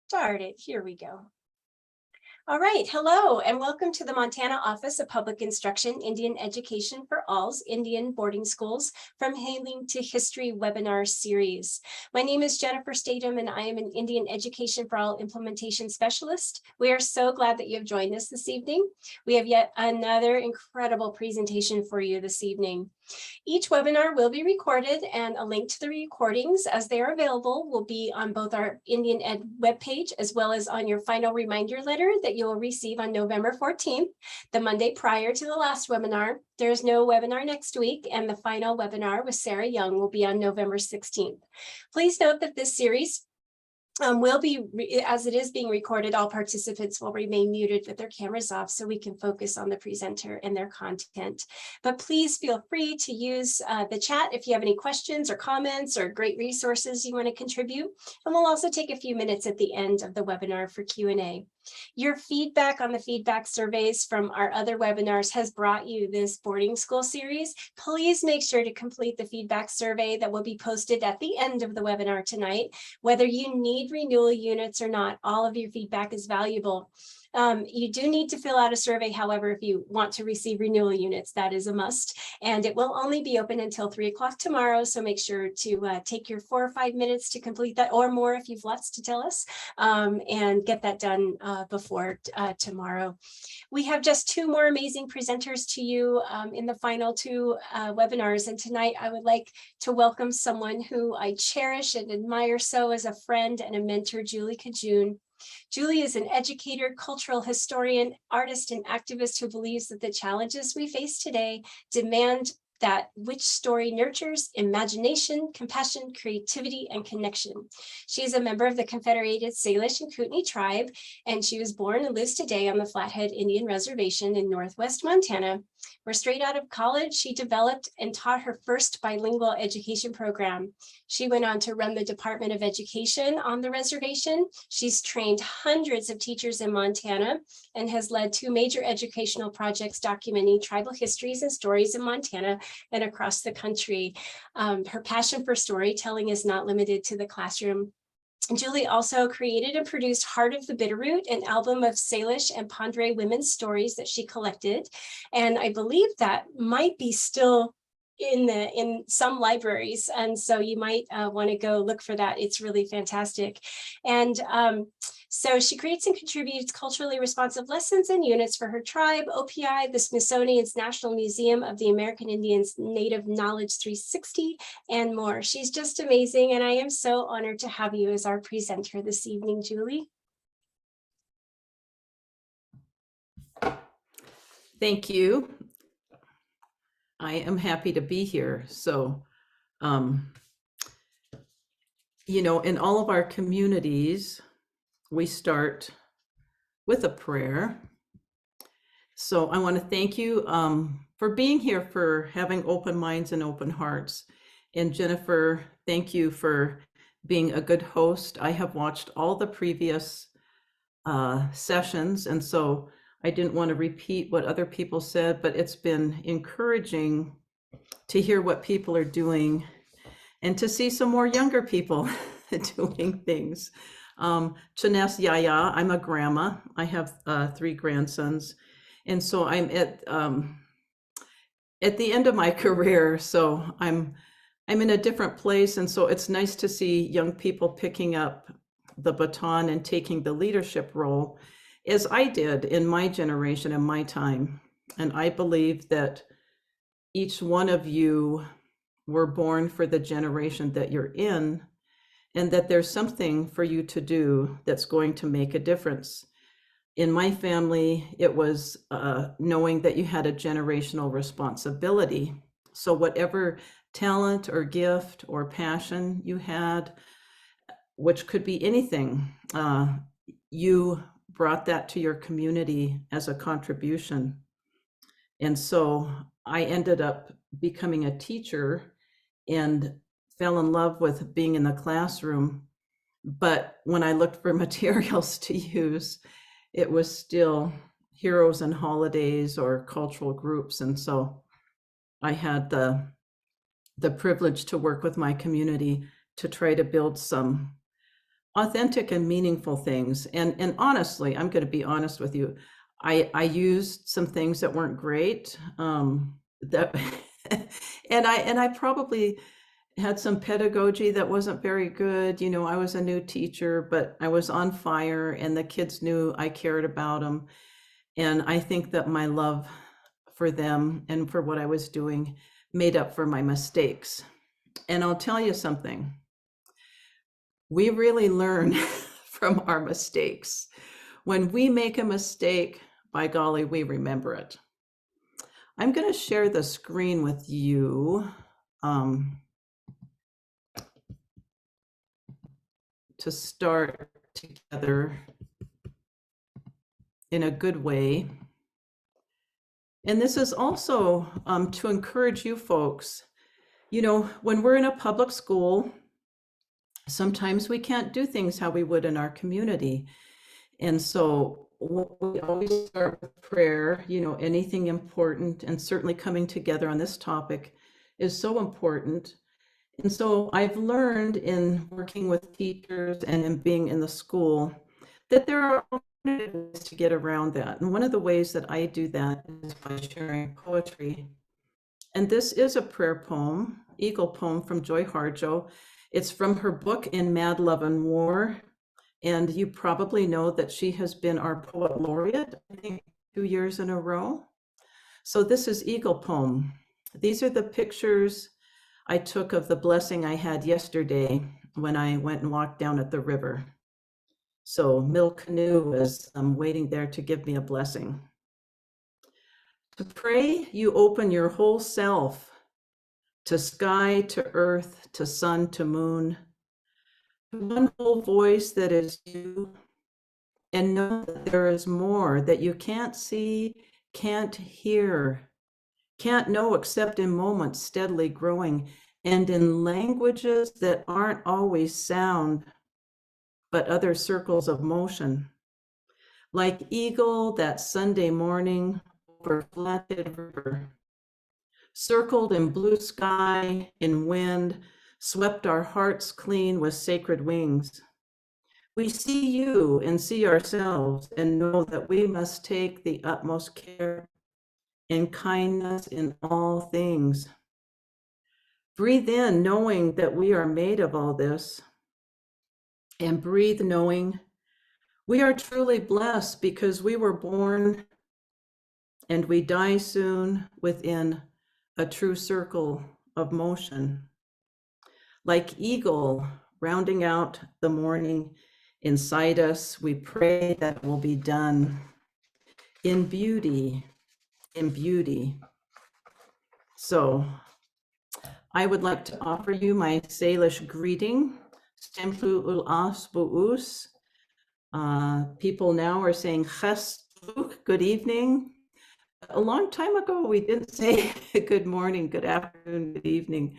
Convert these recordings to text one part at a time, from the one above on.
Started. Here we go. All right, hello, and welcome to the Montana Office of Public Instruction, Indian Education for All's Indian Boarding Schools from Hailing to History webinar series. My name is Jennifer Statham, and I am an Indian Education for All implementation specialist. We are so glad that you have joined us this evening. We have yet another incredible presentation for you this evening. Each webinar will be recorded, and a link to the recordings as they are available will be on both our Indian Ed webpage as well as on your final reminder letter that you will receive on November 14th, the Monday prior to the last webinar. There is no webinar next week, and the final webinar with Sarah Young will be on November 16th. Please note that this series will be, as it is being recorded, all participants will remain muted with their cameras off so we can focus on the presenter and their content. But please feel free to use the chat if you have any questions or comments or great resources you want to contribute. And we'll also take a few minutes at the end of the webinar for Q&A. Your feedback on the feedback surveys from our other webinars has brought you this boarding school series. Please make sure to complete the feedback survey that will be posted at the end of the webinar tonight. Whether you need renewal units or not, all of your feedback is valuable. You do need to fill out a survey, however, if you want to receive renewal units, that is a must. And it will only be open until 3 o'clock tomorrow, so make sure to take your 4 or 5 minutes to complete that, or more if you've lots to tell us, and get that done before tomorrow. We have just 2 more amazing presenters to you in the final 2 webinars, and tonight I would like to welcome someone who I cherish and admire so as a friend and a mentor, Julie Cajune. Julie is an educator, cultural historian, artist, and activist who believes that the challenges we face today demand that which story nurtures imagination, compassion, creativity, and connection. She is a member of the Confederated Salish and Kootenai tribe, and she was born and lives today on the Flathead Indian Reservation in Northwest Montana, where straight out of college, she developed and taught her first bilingual education program. She went on to run the Department of Education on the reservation. She's trained hundreds of teachers in Montana and has led 2 major educational projects documenting tribal histories and stories in Montana and across the country. Her passion for storytelling is not limited to the classroom. Julie also created and produced Heart of the Bitterroot, an album of Salish and Pandre women's stories that she collected. And I believe that might be still in some libraries. And so you might want to go look for that. It's really fantastic. And so she creates and contributes culturally responsive lessons and units for her tribe, OPI, the Smithsonian's National Museum of the American Indians Native Knowledge 360, and more. She's just amazing, and I am so honored to have you as our presenter this evening, Julie. Thank you. I am happy to be here. So, you know, in all of our communities, we start with a prayer. So I want to thank you for being here, for having open minds and open hearts. And Jennifer, thank you for being a good host. I have watched all the previous sessions, and so I didn't want to repeat what other people said, but it's been encouraging to hear what people are doing and to see some more younger people doing things. Chanes Yaya, I'm a grandma. I have 3 grandsons. And so I'm at the end of my career. So I'm in a different place. And so it's nice to see young people picking up the baton and taking the leadership role, as I did in my generation and my time. And I believe that each one of you were born for the generation that you're in, and that there's something for you to do that's going to make a difference. In my family, it was knowing that you had a generational responsibility. So whatever talent or gift or passion you had, which could be anything, you brought that to your community as a contribution. And so I ended up becoming a teacher and fell in love with being in the classroom. But when I looked for materials to use, it was still heroes and holidays or cultural groups. And so I had the privilege to work with my community to try to build some authentic and meaningful things. And honestly, I'm going to be honest with you. I used some things that weren't great. That and I probably had some pedagogy that wasn't very good. You know, I was a new teacher, but I was on fire, and the kids knew I cared about them. And I think that my love for them and for what I was doing made up for my mistakes. And I'll tell you something. We really learn from our mistakes. When we make a mistake, by golly, we remember it. I'm going to share the screen with you to start together in a good way. And this is also to encourage you folks. You know, when we're in a public school, sometimes we can't do things how we would in our community. And so we always start with prayer. You know, anything important, and certainly coming together on this topic is so important. And so I've learned in working with teachers and in being in the school that there are ways to get around that. And one of the ways that I do that is by sharing poetry. And this is a prayer poem, Eagle poem from Joy Harjo. It's from her book In Mad Love and War. And you probably know that she has been our poet laureate, I think 2 years in a row. So this is Eagle poem. These are the pictures I took of the blessing I had yesterday when I went and walked down at the river. So Mill Canoe was waiting there to give me a blessing. To pray, you open your whole self, to sky, to earth, to sun, to moon, to one whole voice that is you, and know that there is more that you can't see, can't hear, can't know except in moments steadily growing, and in languages that aren't always sound, but other circles of motion. Like eagle that Sunday morning over flatted river, circled in blue sky, in wind, swept our hearts clean with sacred wings. We see you and see ourselves and know that we must take the utmost care and kindness in all things. Breathe in knowing that we are made of all this, and breathe knowing we are truly blessed because we were born and we die soon within a true circle of motion. Like eagle rounding out the morning inside us, we pray that it will be done in beauty, in beauty. So I would like to offer you my Salish greeting. Stemplu ul as buus. People now are saying ches, good evening. A long time ago, we didn't say good morning, good afternoon, good evening.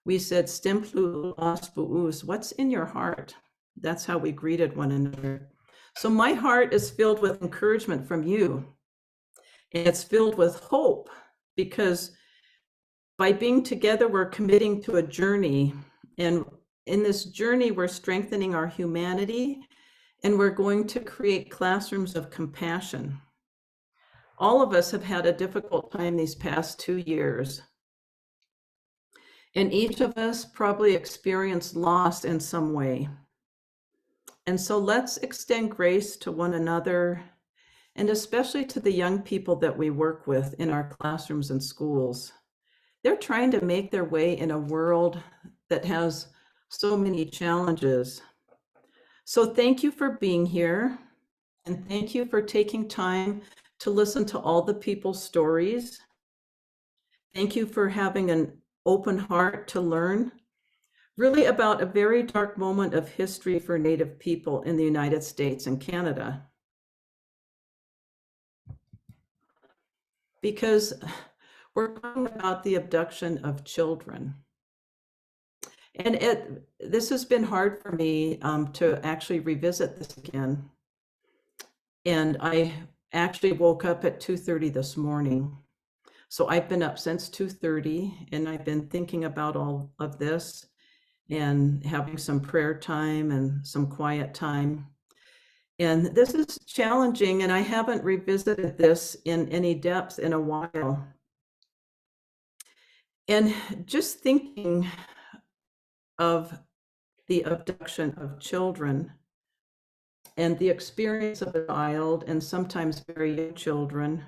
We said stemplu ul as buus. What's in your heart? That's how we greeted one another. So my heart is filled with encouragement from you. And it's filled with hope because by being together, we're committing to a journey. And in this journey, we're strengthening our humanity, and we're going to create classrooms of compassion. All of us have had a difficult time these past 2 years. And each of us probably experienced loss in some way. And so let's extend grace to one another, and especially to the young people that we work with in our classrooms and schools. They're trying to make their way in a world that has so many challenges. So thank you for being here, and thank you for taking time to listen to all the people's stories. Thank you for having an open heart to learn really about a very dark moment of history for Native people in the United States and Canada. Because we're talking about the abduction of children. And this has been hard for me to actually revisit this again. And I actually woke up at 2:30 this morning. So I've been up since 2:30, and I've been thinking about all of this. and having some prayer time and some quiet time. And this is challenging, and I haven't revisited this in any depth in a while. And just thinking of the abduction of children and the experience of a child, and sometimes very young children,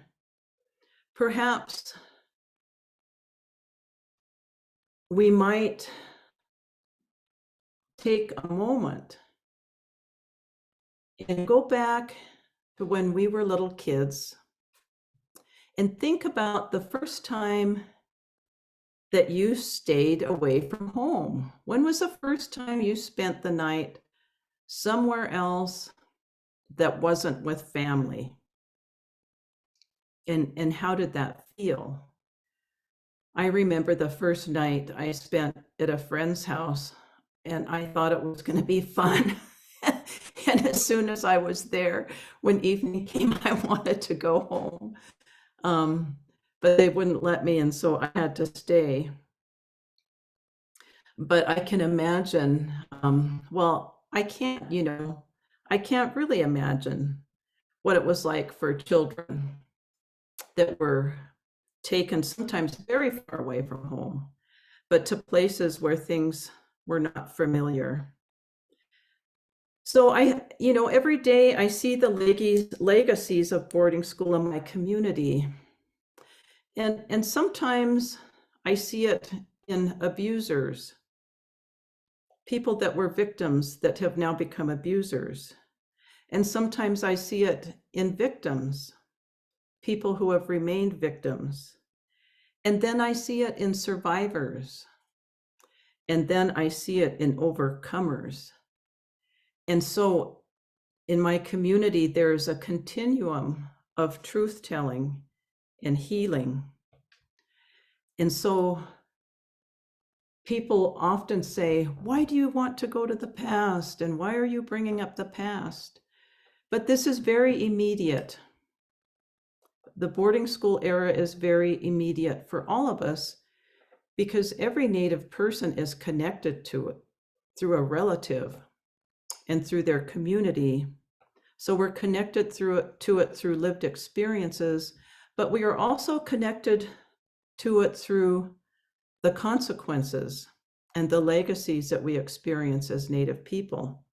perhaps we might take a moment and go back to when we were little kids and think about the first time that you stayed away from home. When was the first time you spent the night somewhere else that wasn't with family? And how did that feel? I remember the first night I spent at a friend's house, and I thought it was going to be fun. And as soon as I was there, when evening came, I wanted to go home. But they wouldn't let me, and so I had to stay. But I can imagine, well, I can't really imagine what it was like for children that were taken sometimes very far away from home, but to places where things were not familiar. So every day I see the legacies of boarding school in my community. And sometimes I see it in abusers, people that were victims that have now become abusers. And sometimes I see it in victims, people who have remained victims. And then I see it in survivors. And then I see it in overcomers. And so in my community, there's a continuum of truth-telling and healing. And so people often say, why do you want to go to the past? And why are you bringing up the past? But this is very immediate. The boarding school era is very immediate for all of us because every Native person is connected to it through a relative and through their community. So we're connected to it through lived experiences, but we are also connected to it through the consequences and the legacies that we experience as Native people.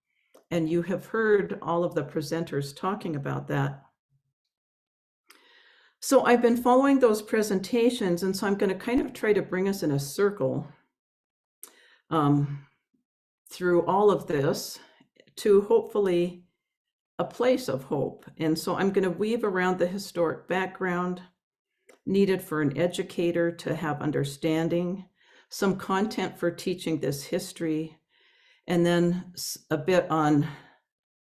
And you have heard all of the presenters talking about that. So I've been following those presentations, and so I'm going to kind of try to bring us in a circle through all of this to hopefully a place of hope. And so I'm going to weave around the historic background needed for an educator to have understanding, some content for teaching this history, and then a bit on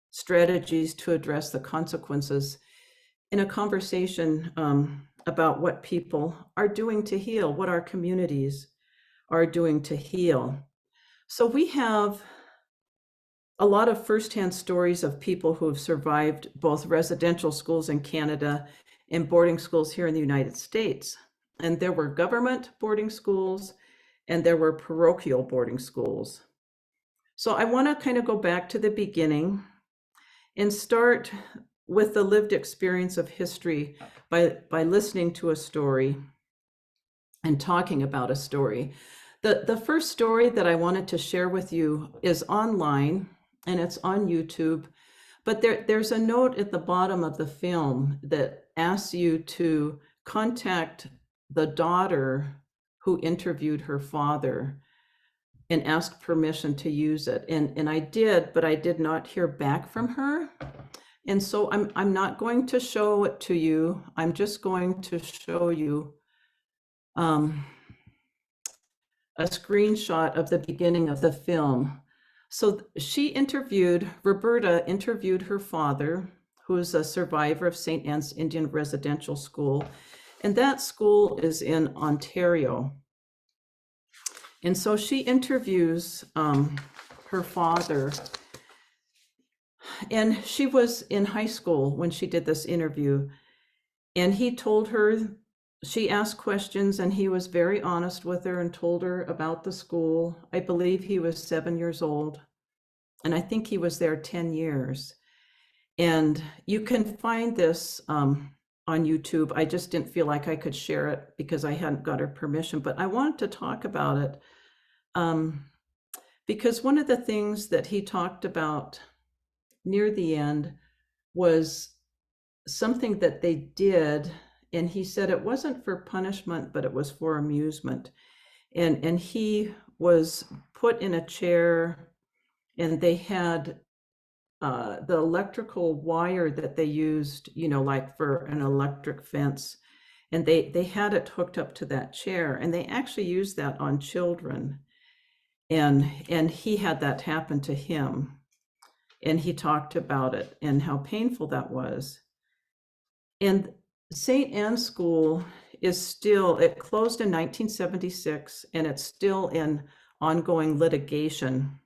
strategies to address the consequences in a conversation about what people are doing to heal, what our communities are doing to heal. So we have a lot of firsthand stories of people who have survived both residential schools in Canada and boarding schools here in the United States. And there were government boarding schools and there were parochial boarding schools. So I want to kind of go back to the beginning and start with the lived experience of history by listening to a story and talking about a story. The first story that I wanted to share with you is online, and it's on YouTube, but there's a note at the bottom of the film that asks you to contact the daughter who interviewed her father and ask permission to use it. And I did, but I did not hear back from her. And so I'm not going to show it to you. I'm just going to show you a screenshot of the beginning of the film. So Roberta interviewed her father, who is a survivor of St. Anne's Indian Residential School. And that school is in Ontario. And so she interviews her father. And she was in high school when she did this interview. And he told her she asked questions and he was very honest with her and told her about the school. I believe he was 7 years old, and I think he was there 10 years. And you can find this on YouTube. I just didn't feel like I could share it because I hadn't got her permission, but I wanted to talk about it because one of the things that he talked about near the end was something that they did, and he said it wasn't for punishment, but it was for amusement. And he was put in a chair, and they had the electrical wire that they used, like for an electric fence, and they had it hooked up to that chair, and they actually used that on children. And he had that happen to him, and he talked about it and how painful that was. And St. Anne's School it closed in 1976, and it's still in ongoing litigation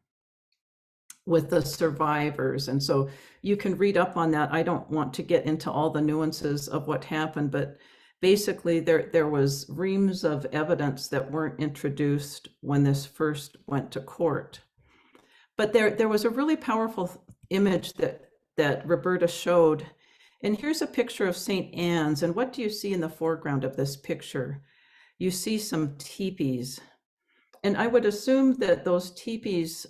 with the survivors. And so you can read up on that. I don't want to get into all the nuances of what happened, but basically there was reams of evidence that weren't introduced when this first went to court. But there was a really powerful image that Roberta showed. And here's a picture of St. Anne's. And what do you see in the foreground of this picture? You see some teepees. And I would assume that those teepees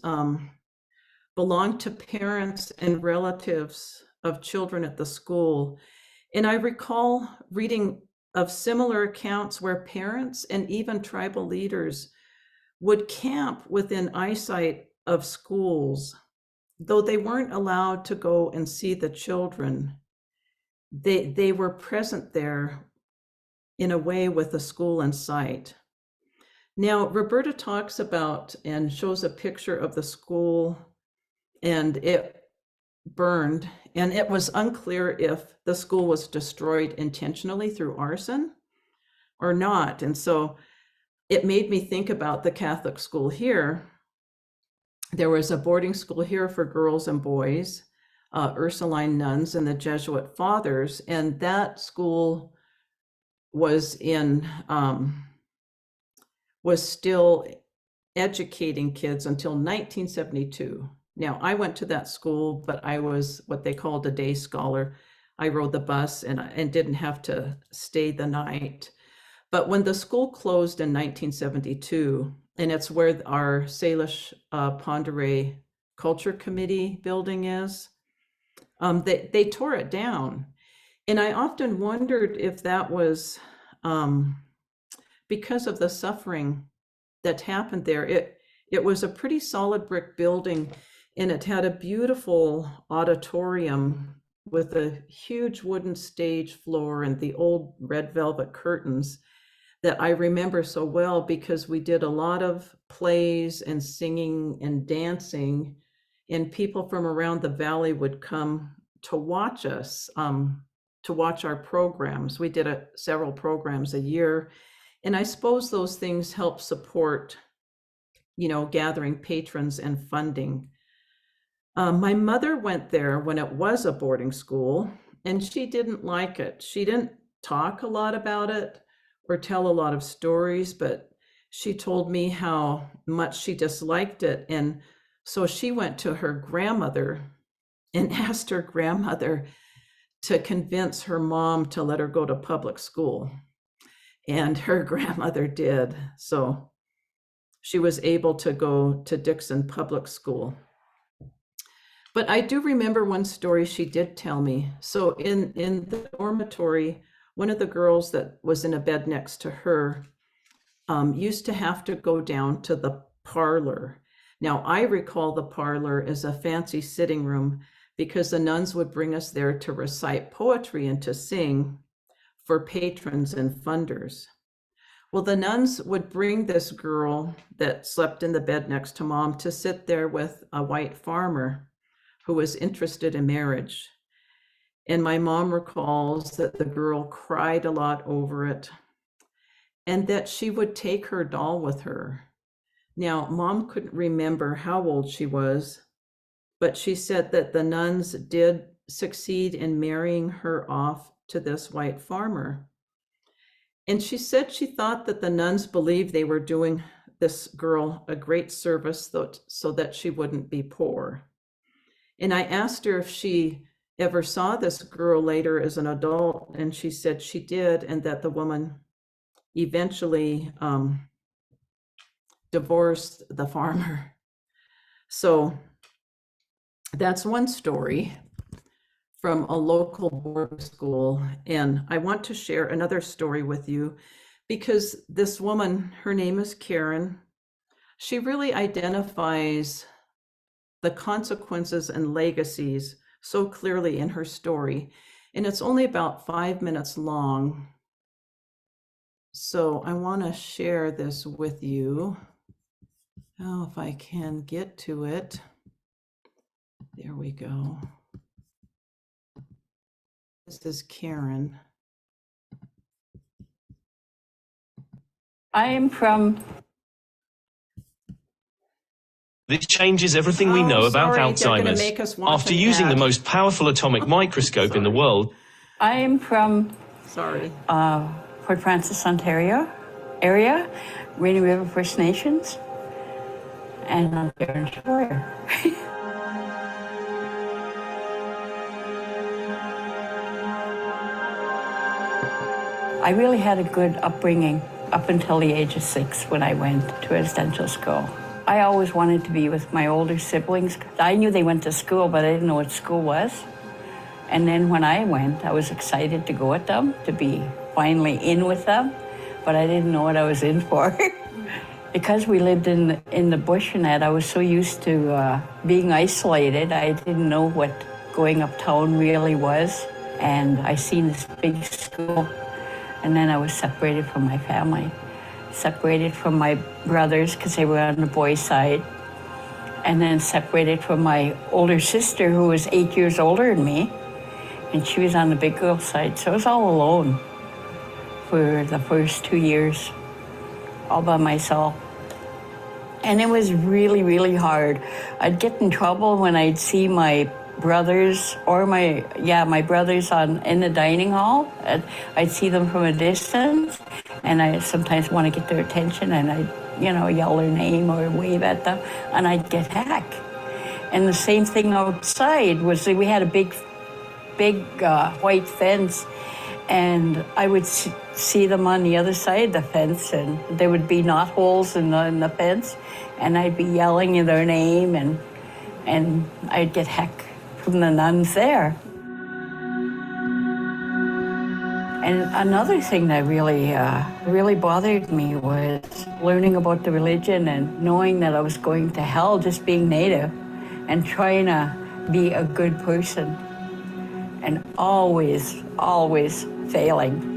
belong to parents and relatives of children at the school. And I recall reading of similar accounts where parents and even tribal leaders would camp within eyesight of schools, though they weren't allowed to go and see the children. They were present there in a way with the school in sight. Now, Roberta talks about and shows a picture of the school, and it burned, and it was unclear if the school was destroyed intentionally through arson or not. And so it made me think about the Catholic school here. There was a boarding school here for girls and boys, Ursuline nuns and the Jesuit fathers, and that school was still educating kids until 1972. Now, I went to that school, but I was what they called a day scholar. I rode the bus and didn't have to stay the night. But when the school closed in 1972, and it's where our Salish Ponderay Culture Committee building is, they tore it down. And I often wondered if that was because of the suffering that happened there. It was a pretty solid brick building, and it had a beautiful auditorium with a huge wooden stage floor and the old red velvet curtains that I remember so well because we did a lot of plays and singing and dancing, and people from around the valley would come to watch us, to watch our programs. We did several programs a year, and I suppose those things help support, gathering patrons and funding. My mother went there when it was a boarding school, and she didn't like it. She didn't talk a lot about it or tell a lot of stories, but she told me how much she disliked it. And so she went to her grandmother and asked her grandmother to convince her mom to let her go to public school. And her grandmother did. So she was able to go to Dixon Public School. But I do remember one story she did tell me. So in the dormitory, one of the girls that was in a bed next to her used to have to go down to the parlor. Now, I recall the parlor as a fancy sitting room because the nuns would bring us there to recite poetry and to sing for patrons and funders. Well, the nuns would bring this girl that slept in the bed next to mom to sit there with a white farmer who was interested in marriage. And my mom recalls that the girl cried a lot over it and that she would take her doll with her. Now, mom couldn't remember how old she was, but she said that the nuns did succeed in marrying her off to this white farmer. And she said she thought that the nuns believed they were doing this girl a great service so that she wouldn't be poor. And I asked her if she ever saw this girl later as an adult, and she said she did, and that the woman eventually divorced the farmer. So that's one story from a local boarding school. And I want to share another story with you because this woman, her name is Karen, she really identifies the consequences and legacies so clearly in her story. And it's only about 5 minutes long. So I want to share this with you. Oh, if I can get to it. There we go. This is Karen. I am from. This changes everything we know about Alzheimer's. After using the most powerful atomic microscope in the world. I am from. Sorry. Port Francis, Ontario area, Rainy River First Nations, and I'm Karen Schroyer. I really had a good upbringing up until the age of 6 when I went to residential school. I always wanted to be with my older siblings. I knew they went to school, but I didn't know what school was. And then when I went, I was excited to go with them, to be finally in with them, but I didn't know what I was in for. Because we lived in the bush and that, I was so used to being isolated, I didn't know what going uptown really was. And I seen this big school, and then I was separated from my family. Separated from my brothers because they were on the boys' side, and then separated from my older sister who was 8 years older than me, and she was on the big girl side. So I was all alone for the first 2 years, all by myself. And it was really, really hard. I'd get in trouble when I'd see my brothers or my brothers in the dining hall. I'd see them from a distance, and I sometimes want to get their attention, and I'd, yell their name or wave at them, and I'd get heck. And the same thing outside was that we had a big white fence, and I would see them on the other side of the fence, and there would be knot holes in the fence, and I'd be yelling their name, and I'd get heck from the nuns there. And another thing that really bothered me was learning about the religion and knowing that I was going to hell just being Native and trying to be a good person and always failing.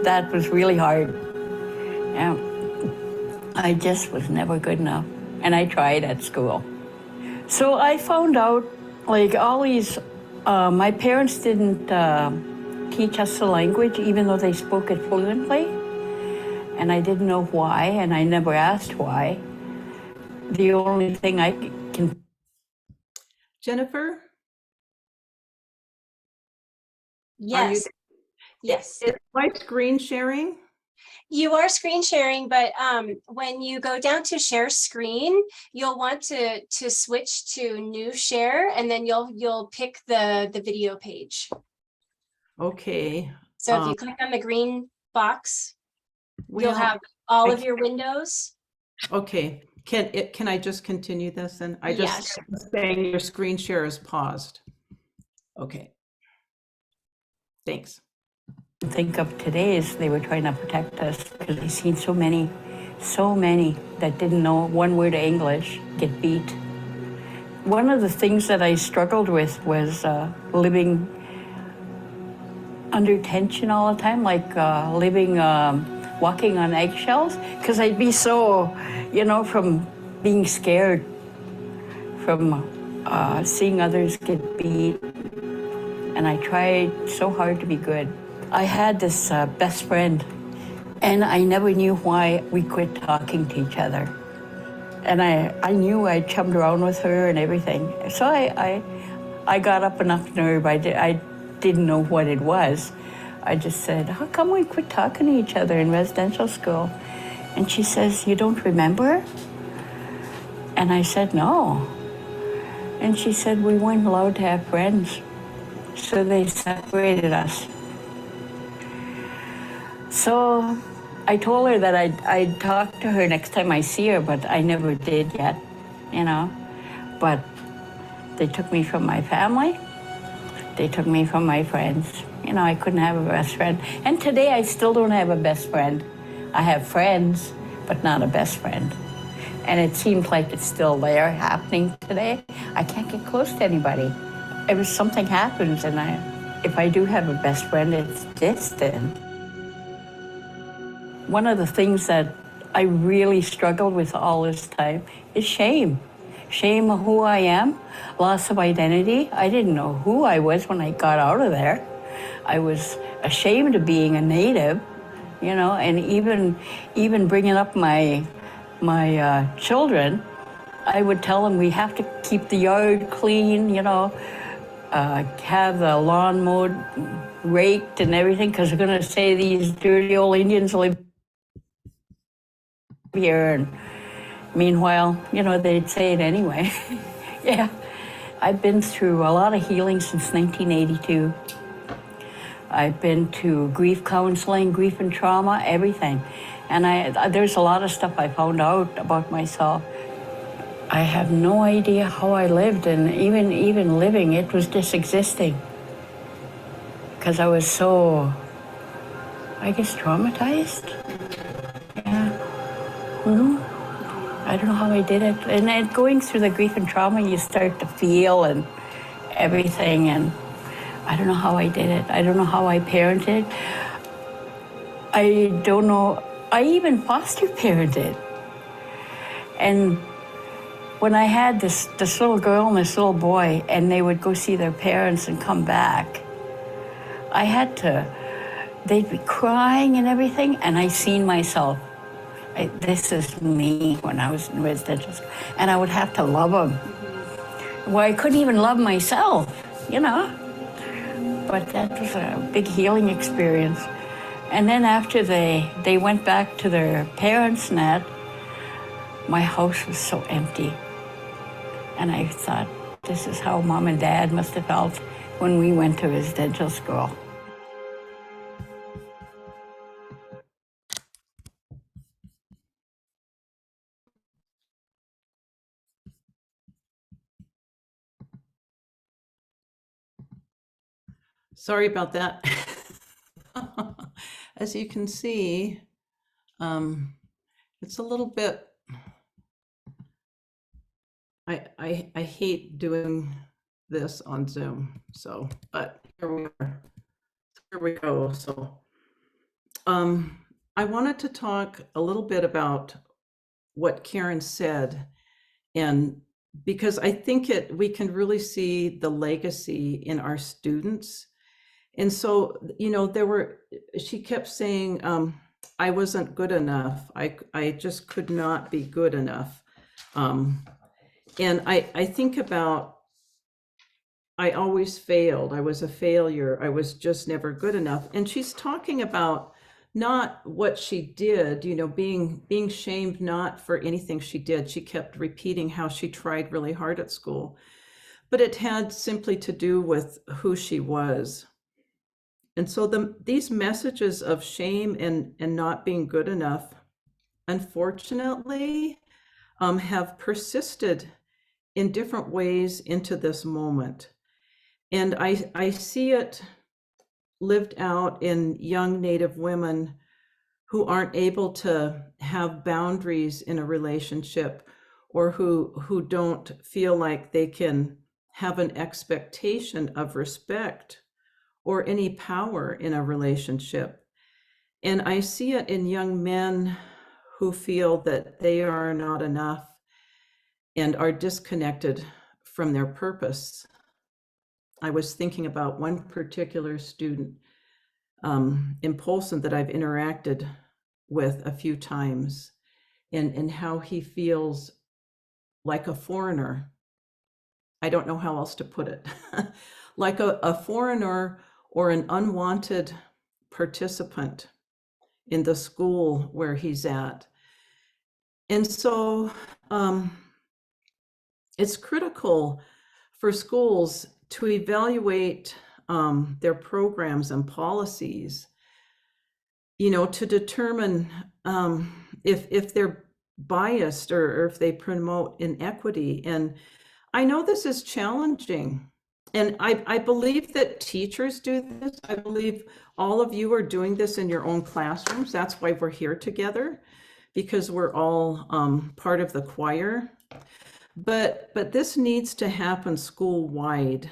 That was really hard. And I just was never good enough. And I tried at school. So I found out, all these, my parents didn't teach us the language, even though they spoke it fluently. And I didn't know why, and I never asked why. The only thing I can... Jennifer? Yes. Yes. Is my screen sharing? You are screen sharing, but when you go down to share screen, you'll want to switch to new share, and then you'll pick the video page. Okay. So if you click on the green box, you'll have all of your windows. Okay. Can I just continue this? And I just saying your screen share is paused. Okay. Thanks. Think of today is they were trying to protect us because we've seen so many that didn't know one word of English get beat. One of the things that I struggled with was living under tension all the time, walking on eggshells, because I'd be so, from being scared, from seeing others get beat. And I tried so hard to be good. I had this best friend, and I never knew why we quit talking to each other. And I knew I chummed around with her and everything. So I got up enough nerve. I didn't know what it was. I just said, how come we quit talking to each other in residential school? And she says, you don't remember? And I said, no. And she said, we weren't allowed to have friends, so they separated us. So I told her that I'd talk to her next time I see her, but I never did yet, you know. But they took me from my family. They took me from my friends. You know, I couldn't have a best friend. And today I still don't have a best friend. I have friends, but not a best friend. And it seems like it's still there happening today. I can't get close to anybody. If something happens and if I do have a best friend, it's distant. One of the things that I really struggled with all this time is shame. Shame of who I am, loss of identity. I didn't know who I was when I got out of there. I was ashamed of being a native, you know, and even bringing up my children, I would tell them we have to keep the yard clean, you know, have the lawn mowed, raked and everything, because they're gonna say these dirty old Indians live here, and meanwhile, you know, they'd say it anyway. Yeah, I've been through a lot of healing since 1982. I've been to grief counseling, grief and trauma, everything. And there's a lot of stuff I found out about myself. I have no idea how I lived, and even living, it was just existing. Because I was so, I guess, traumatized. Yeah. I don't know how I did it. And then going through the grief and trauma, you start to feel and everything, and I don't know how I did it. I don't know how I parented. I don't know. I even foster parented. And when I had this little girl and this little boy, and they would go see their parents and come back, they'd be crying and everything, and I seen myself. This is me when I was in residential school, and I would have to love them. Well, I couldn't even love myself, you know? But that was a big healing experience. And then after they went back to their parents' and that, my house was so empty. And I thought, this is how Mom and Dad must have felt when we went to residential school. Sorry about that. As you can see, it's a little bit, I hate doing this on Zoom, so, but here we are. Here we go. So I wanted to talk a little bit about what Karen said, and because I think we can really see the legacy in our students. And so, you know, she kept saying, I wasn't good enough. I just could not be good enough. And I think about, I always failed. I was a failure. I was just never good enough. And she's talking about not what she did, you know, being shamed not for anything she did. She kept repeating how she tried really hard at school, but it had simply to do with who she was. And so these messages of shame and not being good enough, unfortunately, have persisted in different ways into this moment. And I see it lived out in young Native women who aren't able to have boundaries in a relationship, or who don't feel like they can have an expectation of respect or any power in a relationship. And I see it in young men who feel that they are not enough and are disconnected from their purpose. I was thinking about one particular student in Polson that I've interacted with a few times, and how he feels like a foreigner. I don't know how else to put it. Like a foreigner or an unwanted participant in the school where he's at. And so it's critical for schools to evaluate their programs and policies, to determine if they're biased or if they promote inequity. And I know this is challenging. And I believe that teachers do this. I believe all of you are doing this in your own classrooms. That's why we're here together, because we're all part of the choir. But this needs to happen school-wide.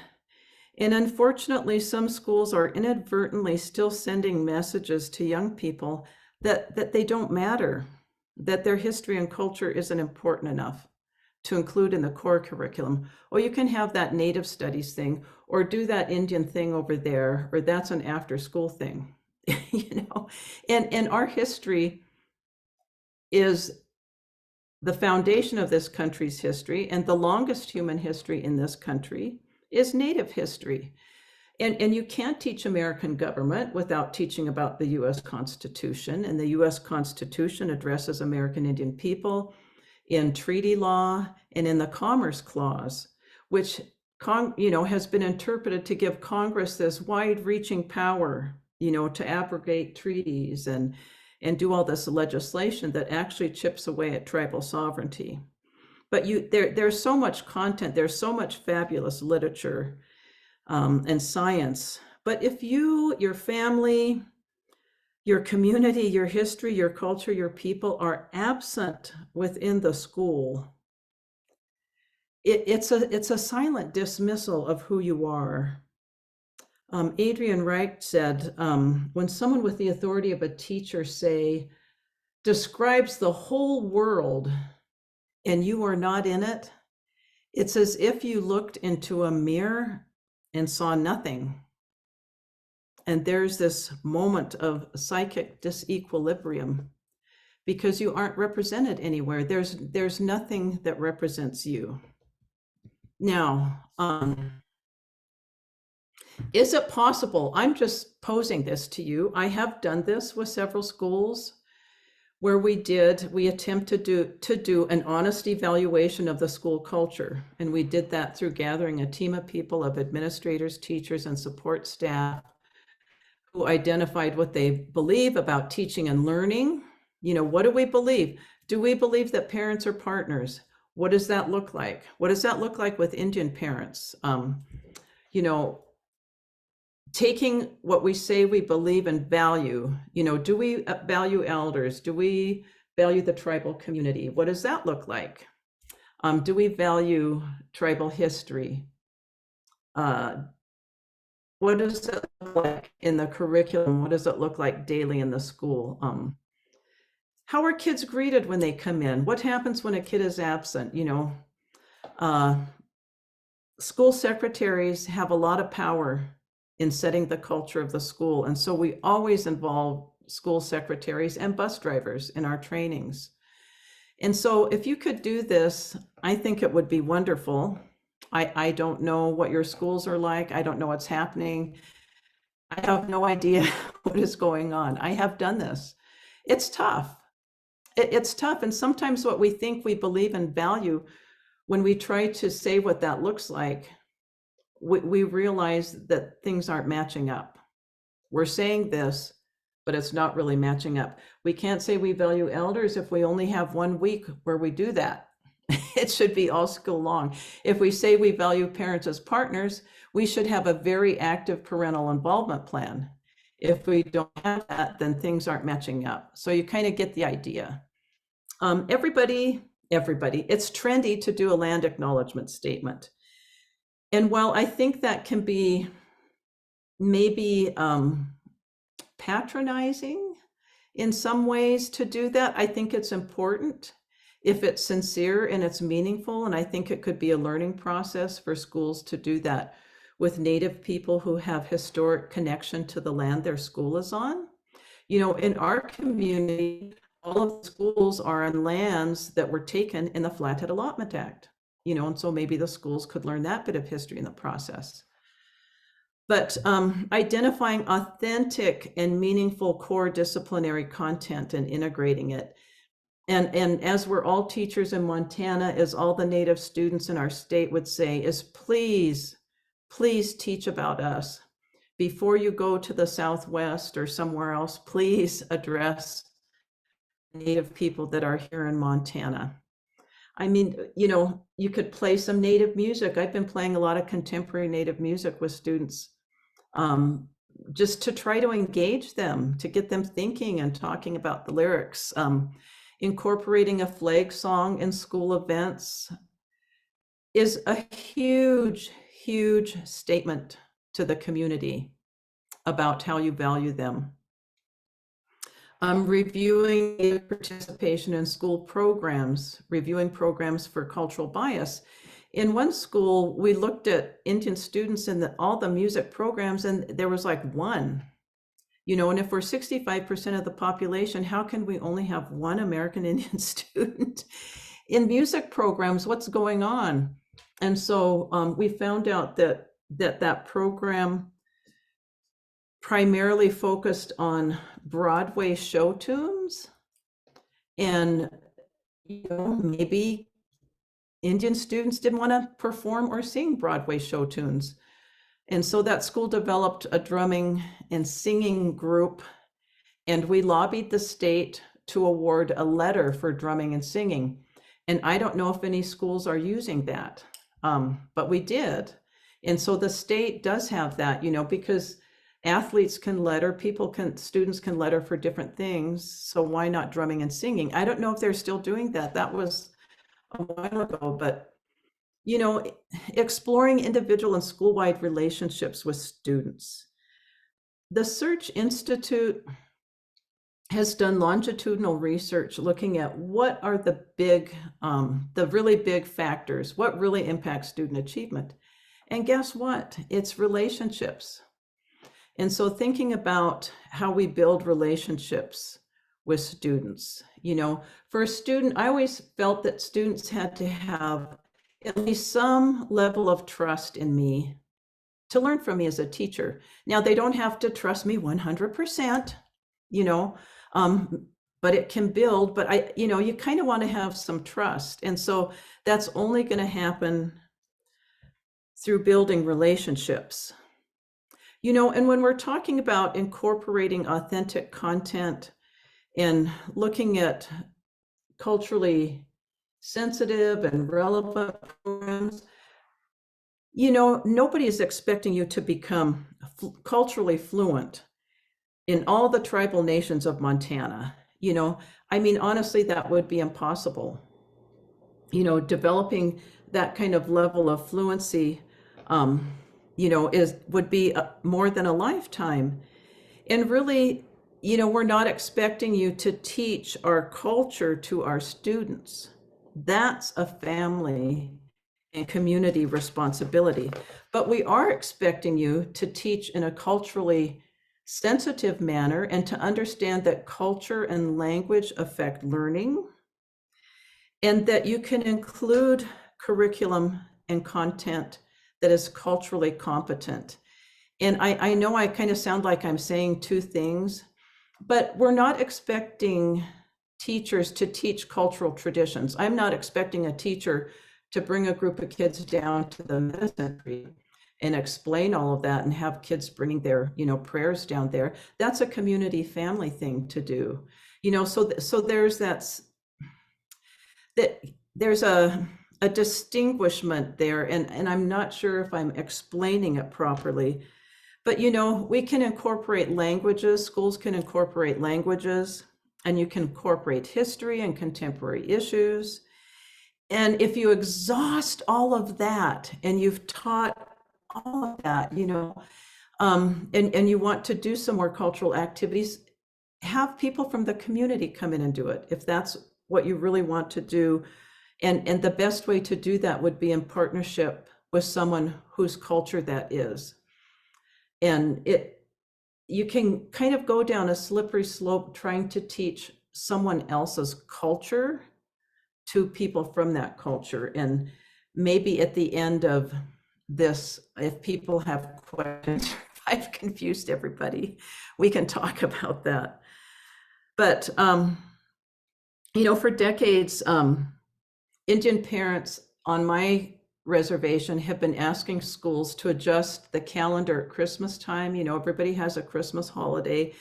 And unfortunately, some schools are inadvertently still sending messages to young people that they don't matter, that their history and culture isn't important enough to include in the core curriculum. Or you can have that Native Studies thing, or do that Indian thing over there, or that's an after-school thing. And our history is the foundation of this country's history, and the longest human history in this country is Native history. And you can't teach American government without teaching about the US Constitution. And the US Constitution addresses American Indian people in treaty law and in the Commerce Clause, which has been interpreted to give Congress this wide-reaching power, to abrogate treaties and do all this legislation that actually chips away at tribal sovereignty. But there's so much content, there's so much fabulous literature and science. But if you, your family, your community, your history, your culture, your people are absent within the school, it's a silent dismissal of who you are. Adrian Wright said, when someone with the authority of a teacher, say, describes the whole world and you are not in it, it's as if you looked into a mirror and saw nothing. And there's this moment of psychic disequilibrium because you aren't represented anywhere. There's nothing that represents you. Now, is it possible? I'm just posing this to you. I have done this with several schools where we attempted to do an honest evaluation of the school culture. And we did that through gathering a team of people, of administrators, teachers, and support staff, who identified what they believe about teaching and learning. What do we believe? Do we believe that parents are partners? What does that look like? What does that look like with Indian parents? Taking what we say we believe and value, do we value elders? Do we value the tribal community? What does that look like? Do we value tribal history? What does it look like in the curriculum? What does it look like daily in the school? How are kids greeted when they come in? What happens when a kid is absent? School secretaries have a lot of power in setting the culture of the school. And so we always involve school secretaries and bus drivers in our trainings. And so if you could do this, I think it would be wonderful. I don't know what your schools are like. I don't know what's happening. I have no idea what is going on. I have done this. It's tough. It's tough. And sometimes what we think we believe and value, when we try to say what that looks like, we realize that things aren't matching up. We're saying this, but it's not really matching up. We can't say we value elders if we only have 1 week where we do that. It should be all school long. If we say we value parents as partners, we should have a very active parental involvement plan. If we don't have that, then things aren't matching up. So you kind of get the idea. Everybody, it's trendy to do a land acknowledgement statement. And while I think that can be maybe patronizing in some ways to do that, I think it's important if it's sincere and it's meaningful. And I think it could be a learning process for schools to do that with Native people who have historic connection to the land their school is on. In our community, all of the schools are on lands that were taken in the Flathead Allotment Act. And so maybe the schools could learn that bit of history in the process. But identifying authentic and meaningful core disciplinary content and integrating it. And as we're all teachers in Montana, as all the Native students in our state would say, is please, please teach about us. Before you go to the Southwest or somewhere else, please address Native people that are here in Montana. I mean, you know, you could play some Native music. I've been playing a lot of contemporary Native music with students, just to try to engage them, to get them thinking and talking about the lyrics. Incorporating a flag song in school events is a huge, huge statement to the community about how you value them. Reviewing participation in school programs, reviewing programs for cultural bias. In one school, we looked at Indian students in all the music programs, and there was like one. You know, and if we're 65% of the population, how can we only have one American Indian student in music programs? What's going on? And so we found out that program primarily focused on Broadway show tunes, and you know, maybe Indian students didn't want to perform or sing Broadway show tunes. And so that school developed a drumming and singing group, and we lobbied the state to award a letter for drumming and singing. And I don't know if any schools are using that, but we did. And so the state does have that, you know, because athletes can letter, students can letter for different things. So why not drumming and singing? I don't know if they're still doing that. That was a while ago, but you know, exploring individual and school-wide relationships with students. The Search Institute has done longitudinal research looking at what are the really big factors, what really impacts student achievement. And guess what? It's relationships. And so thinking about how we build relationships with students, you know, for a student, I always felt that students had to have at least some level of trust in me to learn from me as a teacher. Now, they don't have to trust me 100%, you know, but it can build, but you know, you kind of want to have some trust. And so that's only going to happen through building relationships. You know, and when we're talking about incorporating authentic content and looking at culturally sensitive and relevant programs, you know, nobody is expecting you to become culturally fluent in all the tribal nations of Montana. You know, I mean, honestly, that would be impossible. You know, developing that kind of level of fluency, you know, would be more than a lifetime. And really, you know, we're not expecting you to teach our culture to our students. That's a family and community responsibility. But we are expecting you to teach in a culturally sensitive manner and to understand that culture and language affect learning, and that you can include curriculum and content that is culturally competent. And I know I kind of sound like I'm saying two things, but we're not expecting teachers to teach cultural traditions. I'm not expecting a teacher to bring a group of kids down to the medicine tree and explain all of that and have kids bringing their, you know, prayers down there. That's a community family thing to do. You know, so there's there's a distinguishment there, and I'm not sure if I'm explaining it properly. But, you know, we can incorporate languages, schools can incorporate languages, and you can incorporate history and contemporary issues. And if you exhaust all of that and you've taught all of that, you know, and you want to do some more cultural activities, have people from the community come in and do it if that's what you really want to do. And the best way to do that would be in partnership with someone whose culture that is. And you can kind of go down a slippery slope trying to teach someone else's culture to people from that culture. And maybe at the end of this. If people have questions, if I've confused everybody, we can talk about that. But, for decades, Indian parents on my reservation have been asking schools to adjust the calendar at Christmas time. Everybody has a Christmas holiday,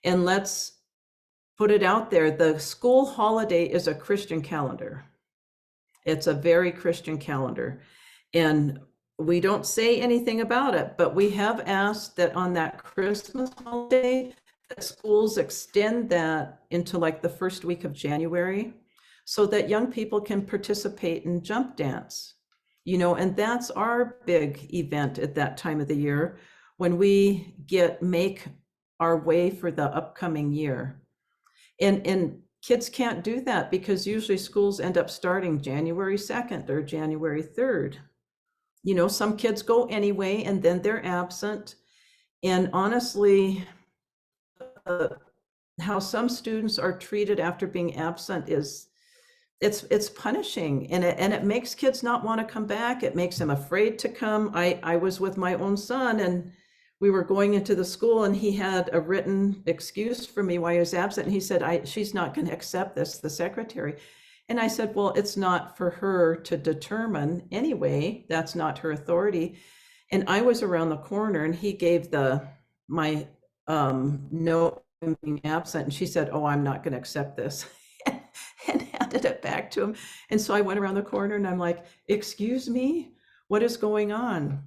and let's put it out there. The school holiday is a Christian calendar. It's a very Christian calendar. And we don't say anything about it, but we have asked that on that Christmas holiday, that schools extend that into like the first week of January so that young people can participate in jump dance, and that's our big event at that time of the year when we make our way for the upcoming year. And kids can't do that because usually schools end up starting January 2nd or January 3rd. Some kids go anyway, and then they're absent. And honestly, how some students are treated after being absent it's punishing, and it makes kids not want to come back. It makes them afraid to come. I was with my own son, and we were going into the school, and he had a written excuse for me why he was absent. And he said, she's not going to accept this, the secretary. And I said, well, it's not for her to determine anyway. That's not her authority. And I was around the corner, and he gave my note being absent, and she said, oh, I'm not going to accept this, and handed it back to him. And so I went around the corner, and I'm like, excuse me, what is going on?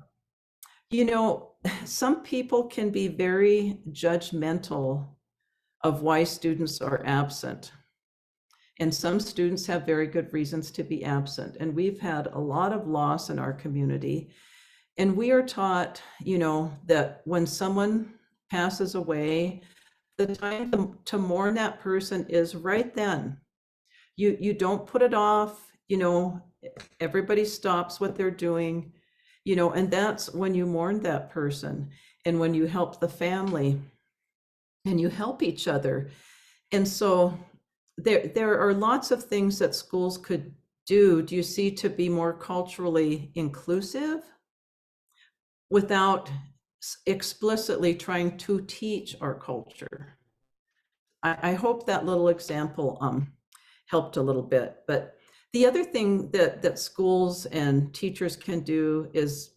Some people can be very judgmental of why students are absent. And some students have very good reasons to be absent. And we've had a lot of loss in our community. And we are taught, that when someone passes away, the time to mourn that person is right then. You don't put it off, everybody stops what they're doing, and that's when you mourn that person, and when you help the family and you help each other. And so there are lots of things that schools could do you see, to be more culturally inclusive without explicitly trying to teach our culture. I hope that little example helped a little bit. But the other thing that schools and teachers can do is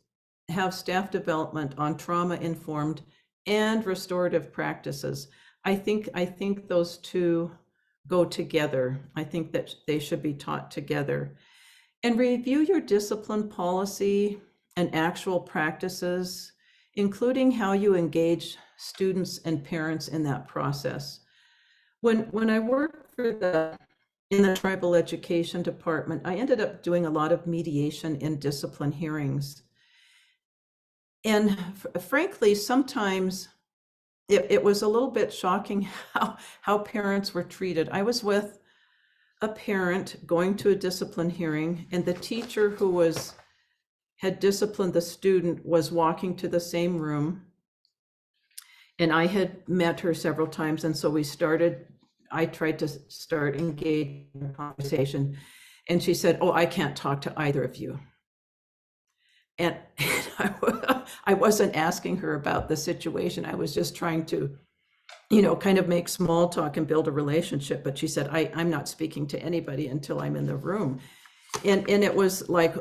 have staff development on trauma-informed and restorative practices. I think those two go together. I think that they should be taught together. And review your discipline policy and actual practices, including how you engage students and parents in that process. When I worked in the tribal education department, I ended up doing a lot of mediation in discipline hearings. And frankly, sometimes it was a little bit shocking how parents were treated. I was with a parent going to a discipline hearing, and the teacher who had disciplined the student was walking to the same room. And I had met her several times, and so I tried to start engaging in a conversation, and she said, oh, I can't talk to either of you. And I wasn't asking her about the situation. I was just trying to, kind of make small talk and build a relationship. But she said, I'm not speaking to anybody until I'm in the room. And it was like,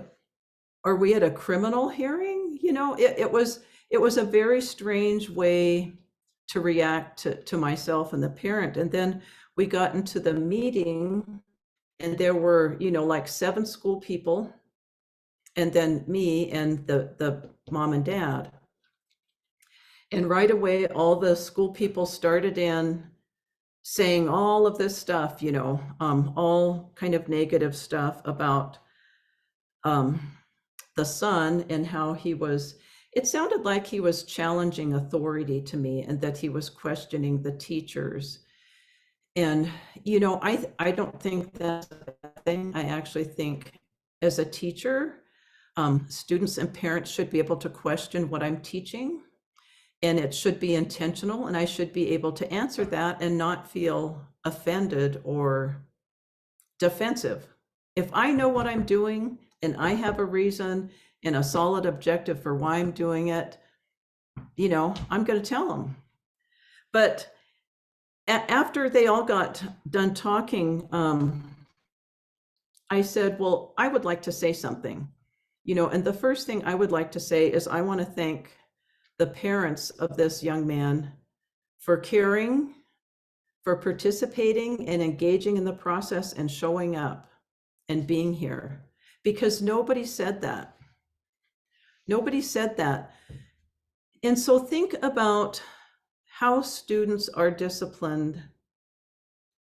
are we at a criminal hearing? It was a very strange way to react to myself and the parent. And then we got into the meeting, and there were, like 7 school people, and then me and the mom and dad. And right away, all the school people started in saying all of this stuff, all kind of negative stuff about the son and how it sounded like he was challenging authority to me, and that he was questioning the teachers. And, I don't think that's a bad thing. I actually think as a teacher, students and parents should be able to question what I'm teaching, and it should be intentional, and I should be able to answer that and not feel offended or defensive. If I know what I'm doing and I have a reason and a solid objective for why I'm doing it, you know, I'm going to tell them. But after they all got done talking, I said, well, I would like to say something, you know, and the first thing I would like to say is I want to thank the parents of this young man for caring, for participating and engaging in the process and showing up and being here, because nobody said that. Nobody said that. And so think about how students are disciplined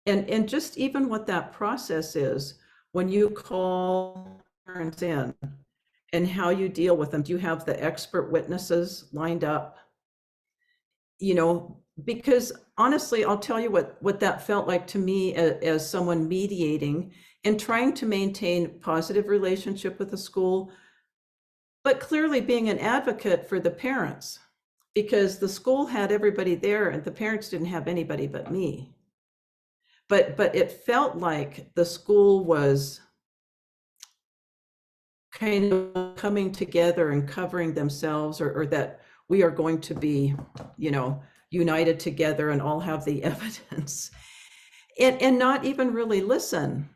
and just even what that process is when you call parents in and how you deal with them. Do you have the expert witnesses lined up? You know, because honestly, I'll tell you what that felt like to me as someone mediating and trying to maintain positive relationship with the school, but clearly being an advocate for the parents, because the school had everybody there and the parents didn't have anybody but me. But it felt like the school was kind of coming together and covering themselves, or that we are going to be, you know, united together and all have the evidence, and not even really listen,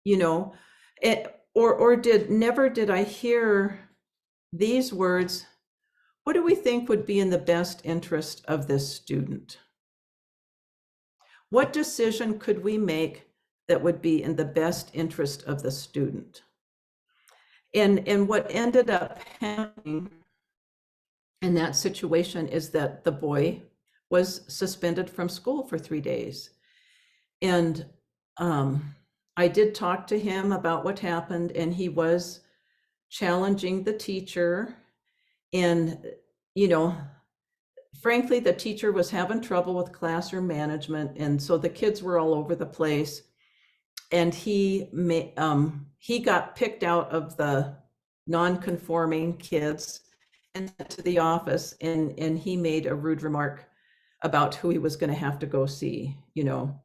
you know, or never did I hear these words, what do we think would be in the best interest of this student? What decision could we make that would be in the best interest of the student? And what ended up happening in that situation is that the boy was suspended from school for 3 days. And I did talk to him about what happened, and he was challenging the teacher. And, you know, frankly, the teacher was having trouble with classroom management. And so the kids were all over the place. And he got picked out of the non-conforming kids and sent to the office, and he made a rude remark about who he was going to have to go see. You know,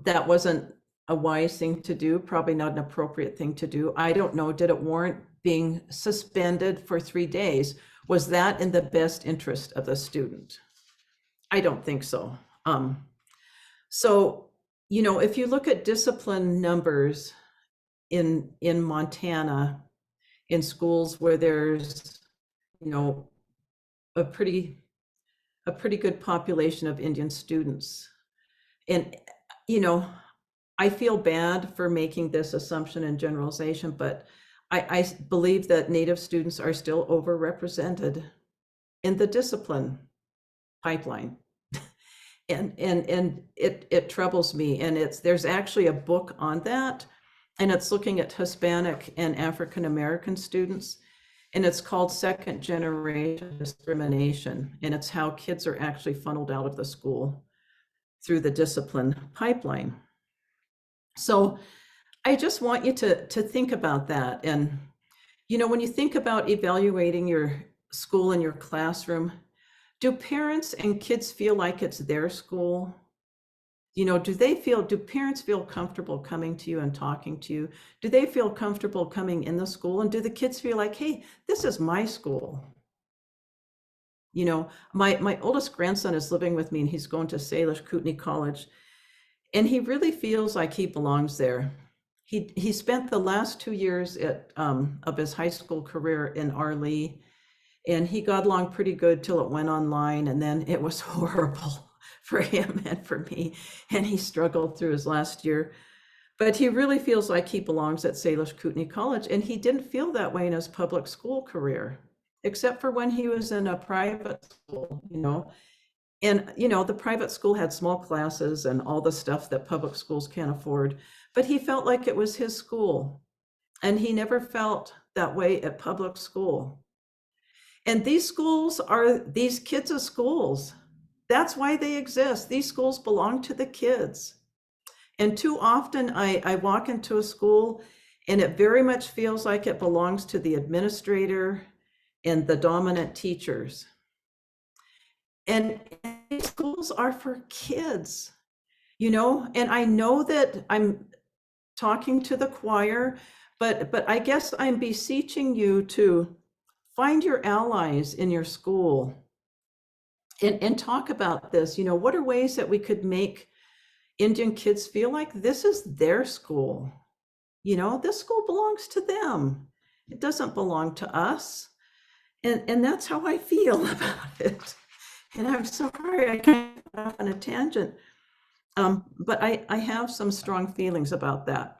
that wasn't a wise thing to do, probably not an appropriate thing to do. I don't know, did it warrant being suspended for 3 days? Was that in the best interest of the student? I don't think so. So, you know, if you look at discipline numbers in Montana, in schools where there's, you know, a pretty good population of Indian students, and, you know, I feel bad for making this assumption and generalization, but I believe that Native students are still overrepresented in the discipline pipeline. And it troubles me. And there's actually a book on that, and it's looking at Hispanic and African American students, and it's called Second Generation Discrimination. And it's how kids are actually funneled out of the school through the discipline pipeline. So I just want you to think about that. And, you know, when you think about evaluating your school and your classroom, do parents and kids feel like it's their school? You know, do parents feel comfortable coming to you and talking to you? Do they feel comfortable coming in the school? And do the kids feel like, hey, this is my school? You know, my oldest grandson is living with me, and he's going to Salish Kootenai College, and he really feels like he belongs there. He spent the last 2 years of his high school career in Arlee, and he got along pretty good till it went online, and then it was horrible for him and for me, and he struggled through his last year. But he really feels like he belongs at Salish Kootenai College, and he didn't feel that way in his public school career, except for when he was in a private school, you know. And, you know, the private school had small classes and all the stuff that public schools can't afford, but he felt like it was his school, and he never felt that way at public school. And these schools are these kids' schools. That's why they exist. These schools belong to the kids. And too often I walk into a school and it very much feels like it belongs to the administrator and the dominant teachers. And these schools are for kids, you know, and I know that I'm talking to the choir, But I guess I'm beseeching you to find your allies in your school and talk about this. You know, what are ways that we could make Indian kids feel like this is their school? You know, this school belongs to them. It doesn't belong to us. And that's how I feel about it. And I'm sorry I can't get off on a tangent. But I have some strong feelings about that,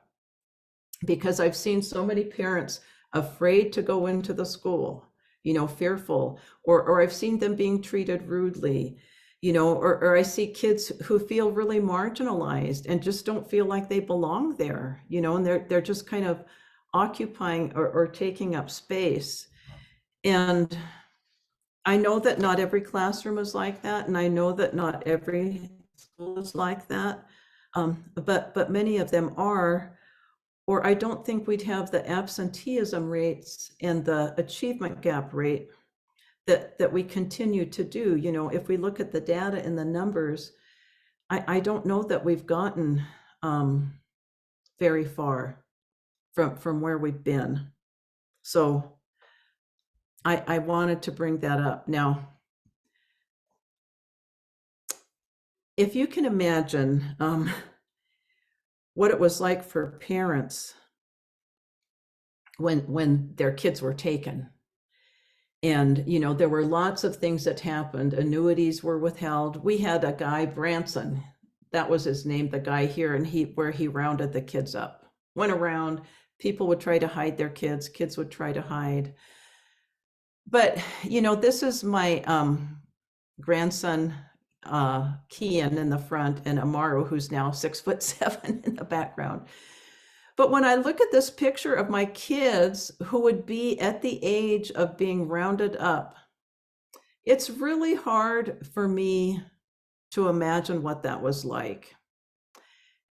because I've seen so many parents afraid to go into the school, you know, fearful, or I've seen them being treated rudely, you know, or I see kids who feel really marginalized and just don't feel like they belong there, you know, and they're just kind of occupying or taking up space. And I know that not every classroom is like that, and I know that not every school is like that, but many of them are. Or I don't think we'd have the absenteeism rates and the achievement gap rate that we continue to do. You know, if we look at the data and the numbers, I don't know that we've gotten very far from where we've been. So I wanted to bring that up. Now, if you can imagine what it was like for parents when their kids were taken. And, you know, there were lots of things that happened. Annuities were withheld. We had a guy, Branson, that was his name, the guy here, and where he rounded the kids up. Went around, people would try to hide their kids would try to hide. But, you know, this is my grandson, Kian in the front, and Amaru, who's now 6'7" in the background. But when I look at this picture of my kids who would be at the age of being rounded up, it's really hard for me to imagine what that was like.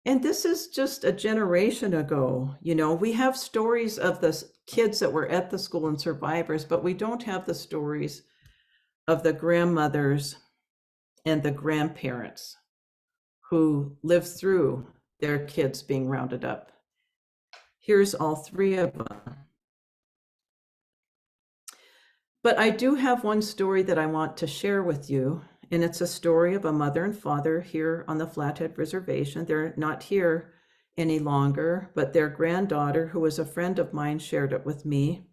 And this is just a generation ago. You know, we have stories of the kids that were at the school and survivors, but we don't have the stories of the grandmothers and the grandparents who lived through their kids being rounded up. Here's all three of them. But I do have one story that I want to share with you, and it's a story of a mother and father here on the Flathead Reservation. They're not here any longer, but their granddaughter, who was a friend of mine, shared it with me.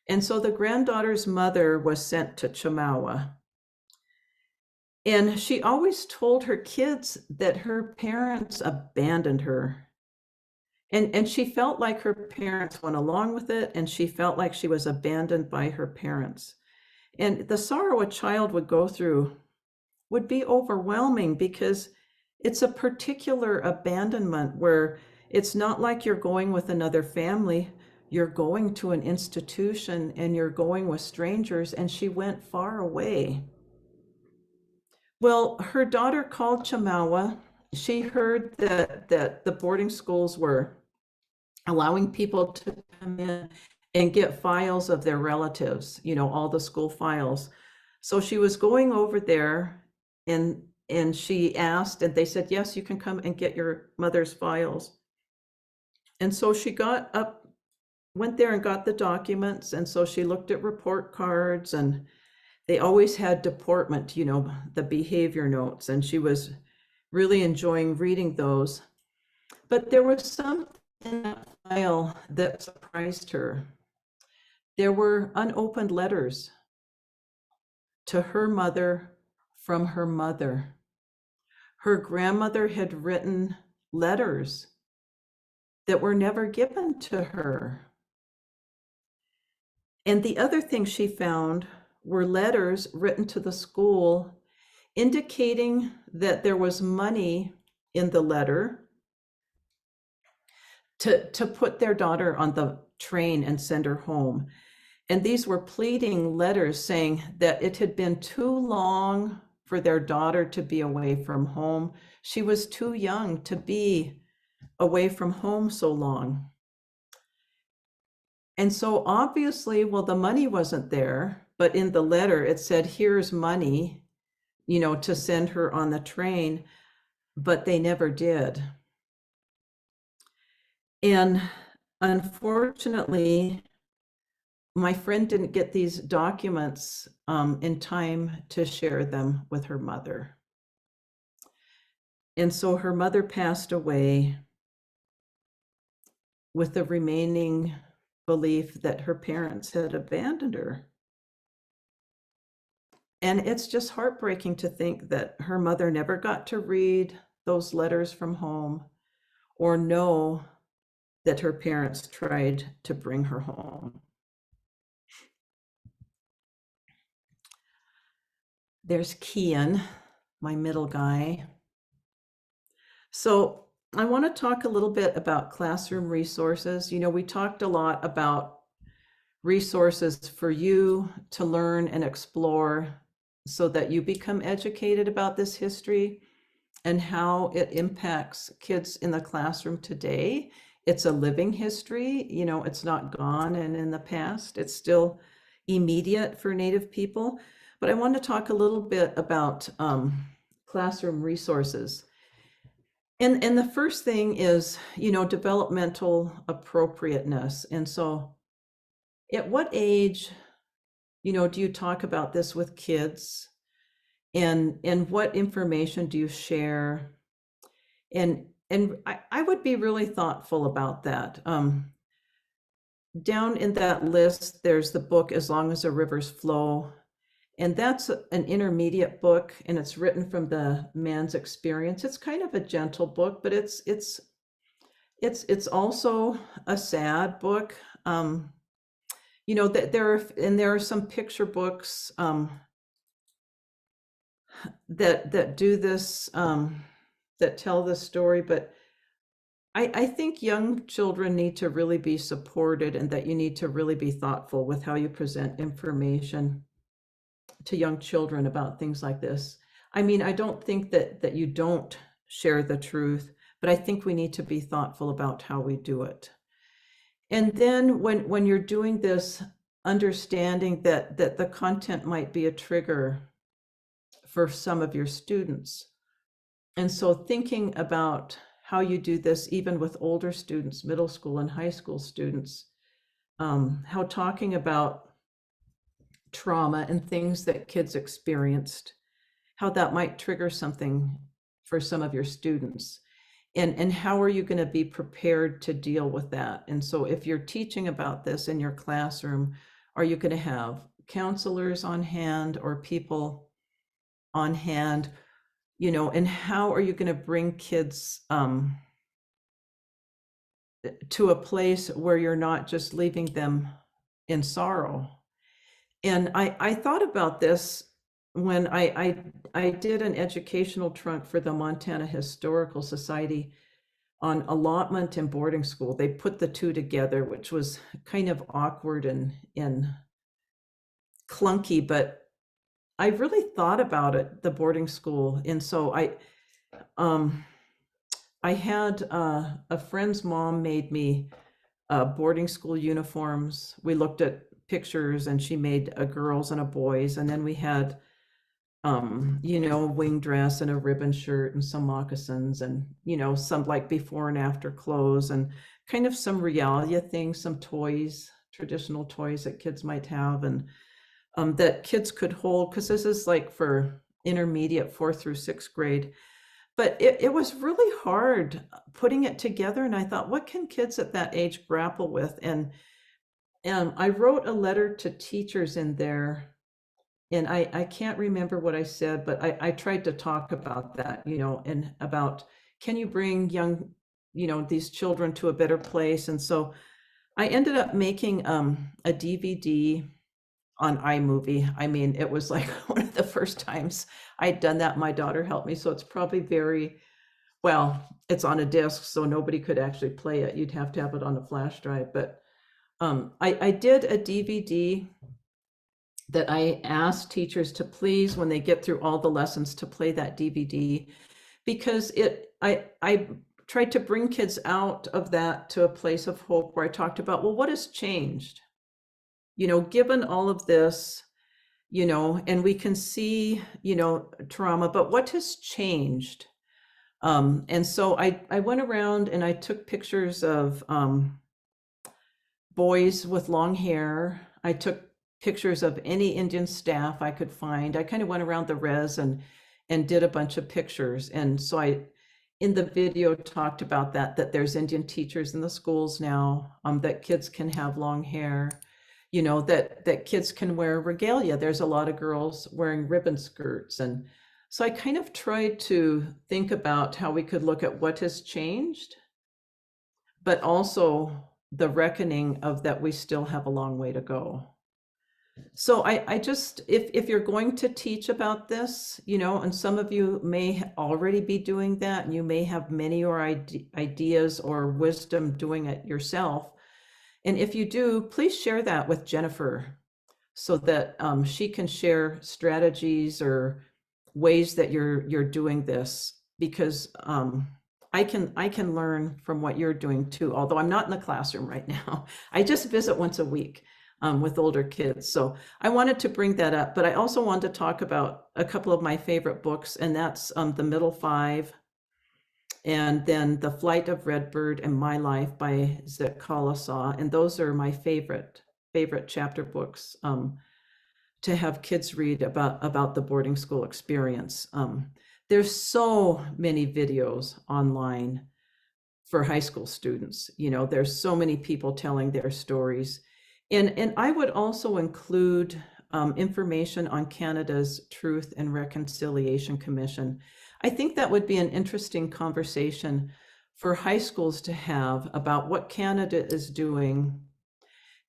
And so the granddaughter's mother was sent to Chamawa. And she always told her kids that her parents abandoned her. And she felt like her parents went along with it, and she felt like she was abandoned by her parents. And the sorrow a child would go through would be overwhelming, because it's a particular abandonment where it's not like you're going with another family, you're going to an institution and you're going with strangers, and she went far away. Well, her daughter called Chamawa. She heard that the boarding schools were allowing people to come in and get files of their relatives, you know, all the school files. So she was going over there, and she asked, and they said, yes, you can come and get your mother's files. And so she got up, went there and got the documents. And so she looked at report cards, and they always had deportment, you know, the behavior notes, and she was really enjoying reading those. But there was something in that file that surprised her. There were unopened letters to her mother from her mother. Her grandmother had written letters that were never given to her. And the other thing she found were letters written to the school indicating that there was money in the letter to put their daughter on the train and send her home. And these were pleading letters saying that it had been too long for their daughter to be away from home. She was too young to be away from home so long. And so obviously, well, the money wasn't there, but in the letter it said, here's money, you know, to send her on the train, but they never did. And unfortunately, my friend didn't get these documents in time to share them with her mother. And so her mother passed away with the remaining belief that her parents had abandoned her. And it's just heartbreaking to think that her mother never got to read those letters from home or know that her parents tried to bring her home. There's Kian, my middle guy. So I want to talk a little bit about classroom resources. You know, we talked a lot about resources for you to learn and explore so that you become educated about this history and how it impacts kids in the classroom today. It's a living history, you know, it's not gone and in the past, it's still immediate for Native people. But I want to talk a little bit about classroom resources. And the first thing is, you know, developmental appropriateness. And so at what age, you know, do you talk about this with kids? And what information do you share? And I would be really thoughtful about that. Down in that list, there's the book As Long as the Rivers Flow. And that's an intermediate book, and it's written from the man's experience. It's kind of a gentle book, but it's also a sad book. You know, that there are some picture books that do this, that tell this story, but I think young children need to really be supported, and that you need to really be thoughtful with how you present information to young children about things like this. I mean, I don't think that you don't share the truth, but I think we need to be thoughtful about how we do it. And then when you're doing this, understanding that the content might be a trigger for some of your students. And so thinking about how you do this, even with older students, middle school and high school students, how talking about trauma and things that kids experienced, how that might trigger something for some of your students. And how are you going to be prepared to deal with that? And so if you're teaching about this in your classroom, are you going to have counselors on hand or people on hand, you know, and how are you going to bring kids to a place where you're not just leaving them in sorrow? And I thought about this when I did an educational trunk for the Montana Historical Society on allotment and boarding school. They put the two together, which was kind of awkward and clunky, but I really thought about it, the boarding school. And so I had a friend's mom made me boarding school uniforms. We looked at pictures and she made a girls and a boys. And then we had, you know, a wing dress and a ribbon shirt and some moccasins and, you know, some like before and after clothes and kind of some regalia things, some toys, traditional toys that kids might have and that kids could hold, because this is like for intermediate 4th through 6th grade. But it was really hard putting it together. And I thought, what can kids at that age grapple with? And I wrote a letter to teachers in there, and I can't remember what I said, but I tried to talk about that, you know, and about, can you bring young, you know, these children to a better place? And so I ended up making a DVD on iMovie. I mean, it was like one of the first times I'd done that. My daughter helped me. So it's probably well, it's on a disc, so nobody could actually play it. You'd have to have it on a flash drive. But I did a DVD that I asked teachers to please, when they get through all the lessons, to play that DVD, because I tried to bring kids out of that to a place of hope, where I talked about, well, what has changed? You know, given all of this, you know, and we can see, you know, trauma, but what has changed? And so I went around and I took pictures of boys with long hair. I took pictures of any Indian staff I could find. I kind of went around the res and did a bunch of pictures. And so I, in the video, talked about that there's Indian teachers in the schools now, that kids can have long hair, you know, that kids can wear regalia. There's a lot of girls wearing ribbon skirts. And so I kind of tried to think about how we could look at what has changed, but also the reckoning of that we still have a long way to go. So I just, if you're going to teach about this, you know, and some of you may already be doing that, and you may have many or ideas or wisdom doing it yourself. And if you do, please share that with Jennifer so that she can share strategies or ways that you're doing this, because I can learn from what you're doing too, although I'm not in the classroom right now. I just visit once a week with older kids. So I wanted to bring that up, but I also wanted to talk about a couple of my favorite books, and that's The Middle Five, and then The Flight of Redbird and My Life by Zit Kalasaw. And those are my favorite chapter books to have kids read about the boarding school experience. There's so many videos online for high school students. You know, there's so many people telling their stories. And I would also include information on Canada's Truth and Reconciliation Commission. I think that would be an interesting conversation for high schools to have about what Canada is doing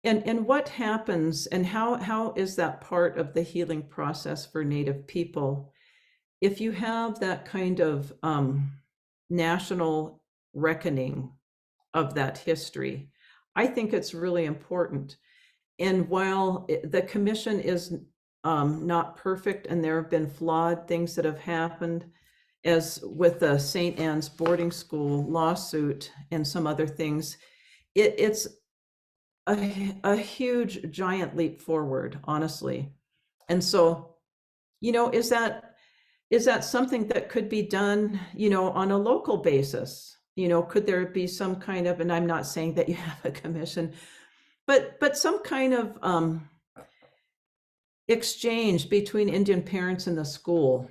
and what happens, and how is that part of the healing process for Native people. If you have that kind of national reckoning of that history, I think it's really important. And while the commission is not perfect, and there have been flawed things that have happened, as with the St. Anne's boarding school lawsuit and some other things, it's a huge, giant leap forward, honestly. And so, you know, is that something that could be done, you know, on a local basis? You know, could there be some kind of, and I'm not saying that you have a commission, but some kind of exchange between Indian parents and the school.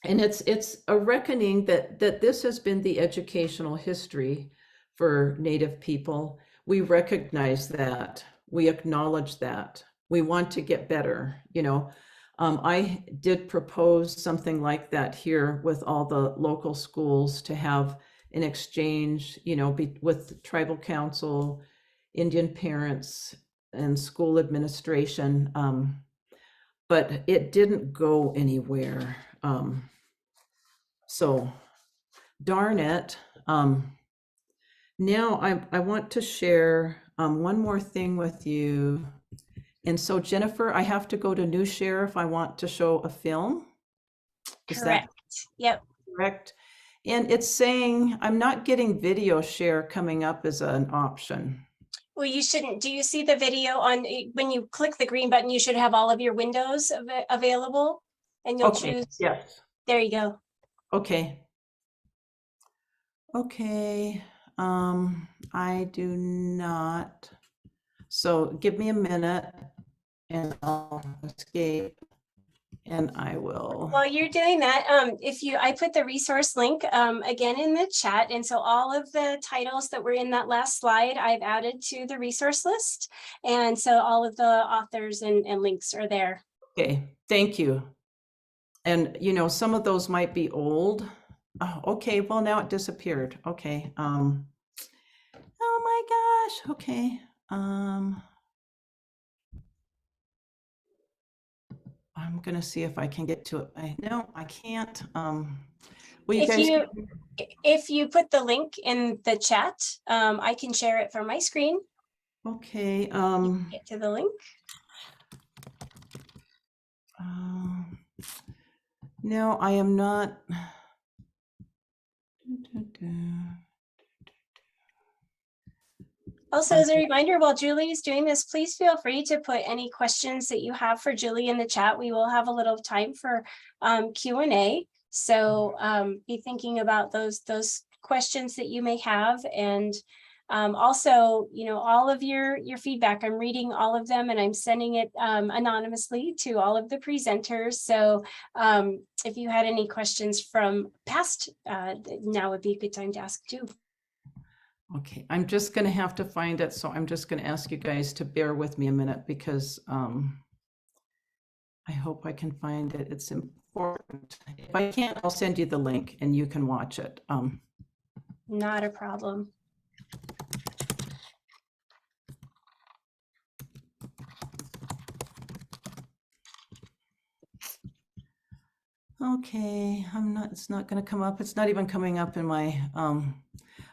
And it's a reckoning that this has been the educational history for Native people. We recognize that, we acknowledge that, we want to get better, you know. I did propose something like that here with all the local schools, to have an exchange, you know, with tribal council, Indian parents, and school administration, but it didn't go anywhere. So darn it. Now I want to share one more thing with you. And so, Jennifer, I have to go to New Share if I want to show a film. Correct. Yep. Correct. And it's saying I'm not getting video share coming up as an option. Well, you shouldn't. Do you see the video on, when you click the green button, you should have all of your windows available, and you'll choose. Yes. There you go. Okay. Okay. I do not. So give me a minute and I'll escape, and I will. While you're doing that, I put the resource link again in the chat. And so all of the titles that were in that last slide, I've added to the resource list. And so all of the authors and links are there. Okay, thank you. And you know, some of those might be old. Oh, okay, well now it disappeared. Okay. Oh my gosh. Okay. I'm gonna see if I can get to it. No, I can't. If you put the link in the chat, I can share it from my screen. Okay. Get to the link. No, I am not. Also, as a reminder, while Julie is doing this, please feel free to put any questions that you have for Julie in the chat. We will have a little time for Q&A. So be thinking about those questions that you may have. And Also, all of your feedback, I'm reading all of them and I'm sending it anonymously to all of the presenters. So if you had any questions from past, now would be a good time to ask too. Okay, I'm just going to have to find it. So I'm just going to ask you guys to bear with me a minute because I hope I can find it. It's important. If I can't, I'll send you the link and you can watch it. Not a problem. Okay, it's not going to come up. It's not even coming up in my,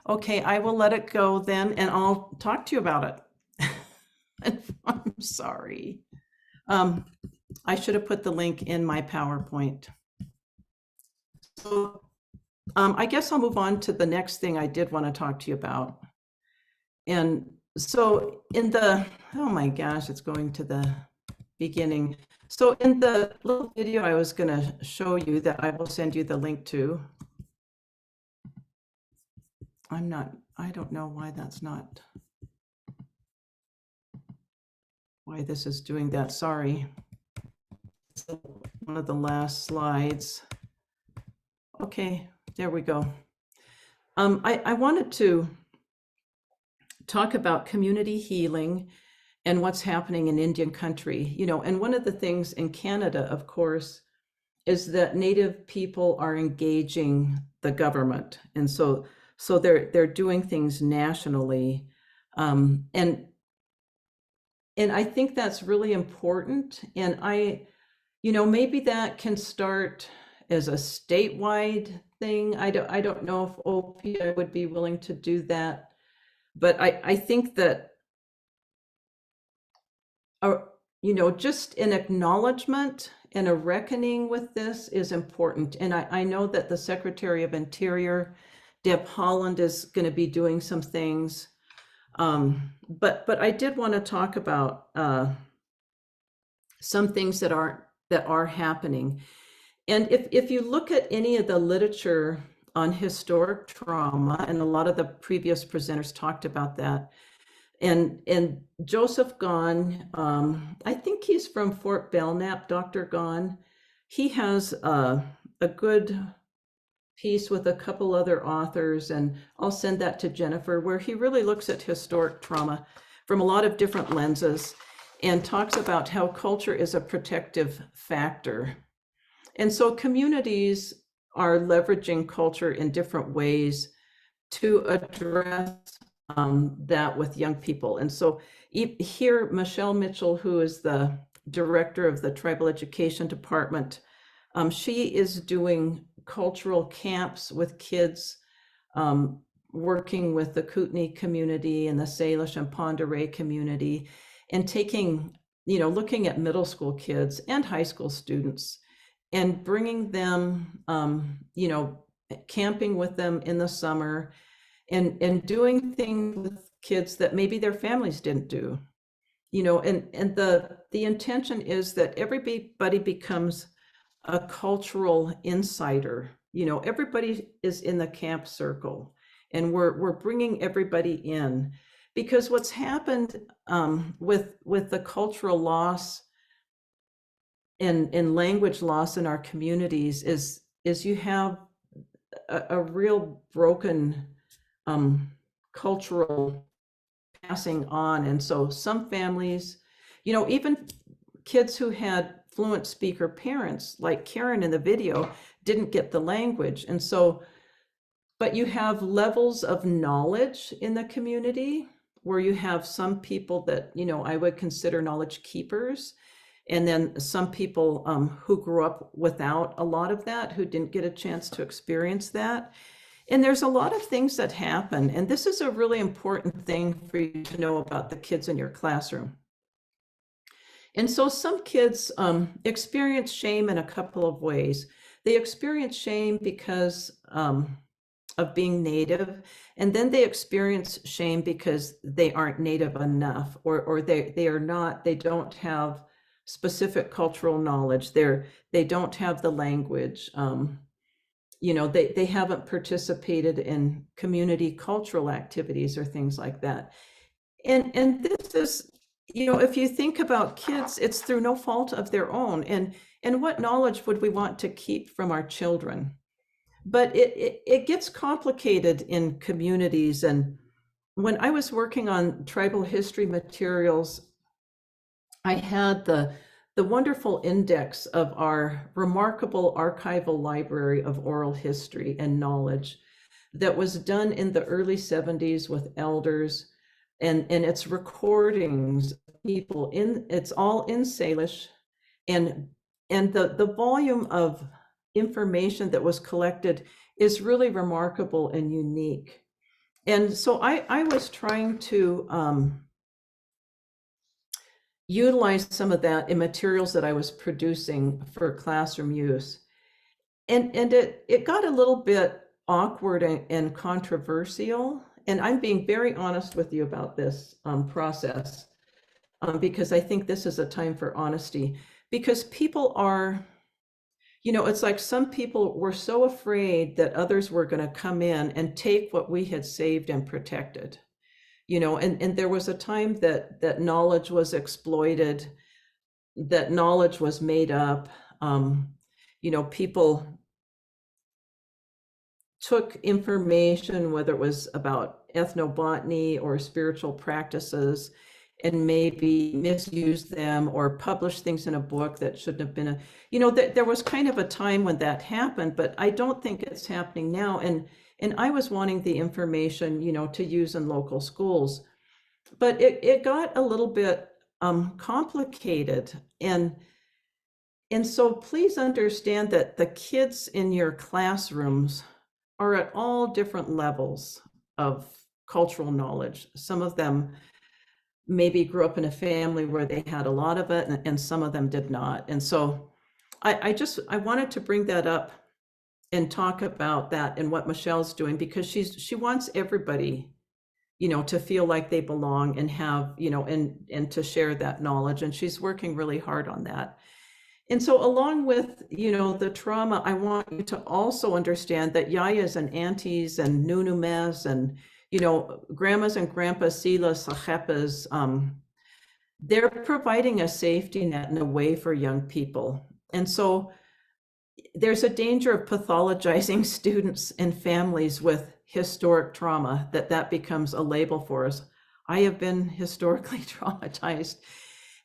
okay, I will let it go then and I'll talk to you about it. I'm sorry. I should have put the link in my PowerPoint. So I guess I'll move on to the next thing I did want to talk to you about. And so in the, oh my gosh, it's going to the beginning. So in the little video I was going to show you that I will send you the link to. I don't know why that's not, why this is doing that. Sorry. It's one of the last slides. Okay, there we go. I wanted to talk about community healing and what's happening in Indian country, and one of the things in Canada, of course, is that Native people are engaging the government. And so they're doing things nationally. And I think that's really important. And maybe that can start as a statewide thing. I don't know if OPI would be willing to do that, but I think that, just an acknowledgement and a reckoning with this is important. And I know that the Secretary of Interior, Deb Haaland, is going to be doing some things. But I did want to talk about some things that are happening. And if you look at any of the literature on historic trauma, and a lot of the previous presenters talked about that, and Joseph Gahn, I think he's from Fort Belknap, Dr. Gahn. He has a good piece with a couple other authors, and I'll send that to Jennifer, where he really looks at historic trauma from a lot of different lenses and talks about how culture is a protective factor. And so communities are leveraging culture in different ways to address that with young people. And so here, Michelle Mitchell, who is the director of the Tribal Education Department, she is doing cultural camps with kids, working with the Kootenai community and the Salish and Pend Oreille community, and taking, looking at middle school kids and high school students and bringing them, camping with them in the summer and doing things with kids that maybe their families didn't do, and the intention is that everybody becomes a cultural insider. Everybody is in the camp circle, and we're bringing everybody in, because what's happened with the cultural loss and language loss in our communities is you have a real broken cultural passing on. And so some families, even kids who had fluent speaker parents, like Karen in the video, didn't get the language. And so, but you have levels of knowledge in the community where you have some people that, I would consider knowledge keepers. And then some people who grew up without a lot of that, who didn't get a chance to experience that. And there's a lot of things that happen. And this is a really important thing for you to know about the kids in your classroom. And so some kids experience shame in a couple of ways. They experience shame because of being Native, and then they experience shame because they aren't Native enough, or they don't have specific cultural knowledge. They don't have the language. they haven't participated in community cultural activities or things like that. And this is, if you think about kids, it's through no fault of their own. And what knowledge would we want to keep from our children? But it gets complicated in communities. And when I was working on tribal history materials, I had the wonderful index of our remarkable archival library of oral history and knowledge that was done in the early 70s with elders, and it's recordings of people it's all in Salish, and the volume of information that was collected is really remarkable and unique. And so I was trying to utilize some of that in materials that I was producing for classroom use. And it got a little bit awkward and controversial. And I'm being very honest with you about this process, because I think this is a time for honesty, because people are, it's like some people were so afraid that others were going to come in and take what we had saved and protected. And there was a time that knowledge was exploited, that knowledge was made up. People took information, whether it was about ethnobotany or spiritual practices, and maybe misused them or published things in a book that shouldn't have been there was kind of a time when that happened, but I don't think it's happening now. And I was wanting the information, to use in local schools, but it got a little bit complicated. And so please understand that the kids in your classrooms are at all different levels of cultural knowledge. Some of them maybe grew up in a family where they had a lot of it, and some of them did not. And so I wanted to bring that up and talk about that and what Michelle's doing, because she wants everybody, to feel like they belong and have, and to share that knowledge. And she's working really hard on that. And so along with, the trauma, I want you to also understand that yayas and aunties and nunumes and, grandmas and grandpas, silas, sajepas, they're providing a safety net and a way for young people. And so there's a danger of pathologizing students and families with historic trauma, that becomes a label for us. I have been historically traumatized.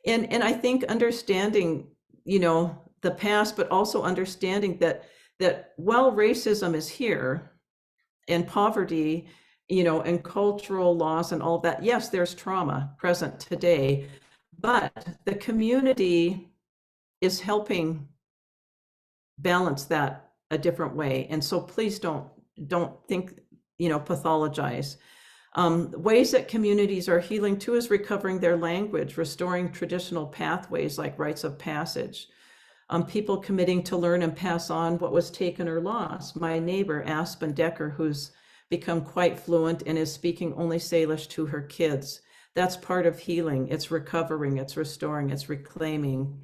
And I think understanding, the past, but also understanding that while racism is here and poverty, and cultural loss and all that, yes, there's trauma present today, but the community is helping balance that a different way. And so please don't think, pathologize. Ways that communities are healing too is recovering their language, restoring traditional pathways like rites of passage, people committing to learn and pass on what was taken or lost. My neighbor, Aspen Decker, who's become quite fluent and is speaking only Salish to her kids. That's part of healing. It's recovering, it's restoring, it's reclaiming.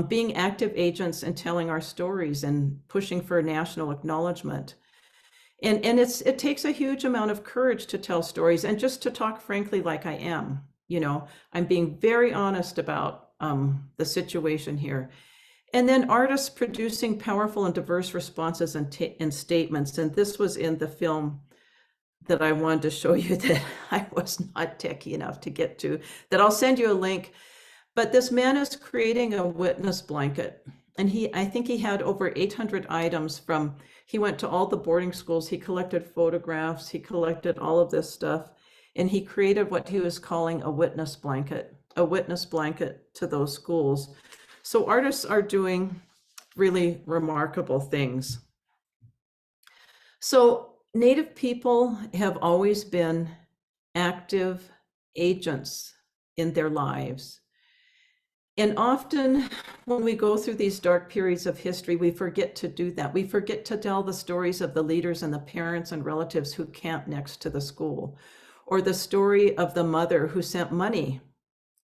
Being active agents and telling our stories and pushing for national acknowledgement. And it takes a huge amount of courage to tell stories and just to talk frankly like I am. I'm being very honest about the situation here. And then artists producing powerful and diverse responses and statements. And this was in the film that I wanted to show you that I was not techie enough to get to, that I'll send you a link. But this man is creating a witness blanket. And I think he had over 800 items he went to all the boarding schools, he collected photographs, he collected all of this stuff, and he created what he was calling a witness blanket to those schools. So artists are doing really remarkable things. So Native people have always been active agents in their lives. And often when we go through these dark periods of history, we forget to do that. We forget to tell the stories of the leaders and the parents and relatives who camped next to the school, or the story of the mother who sent money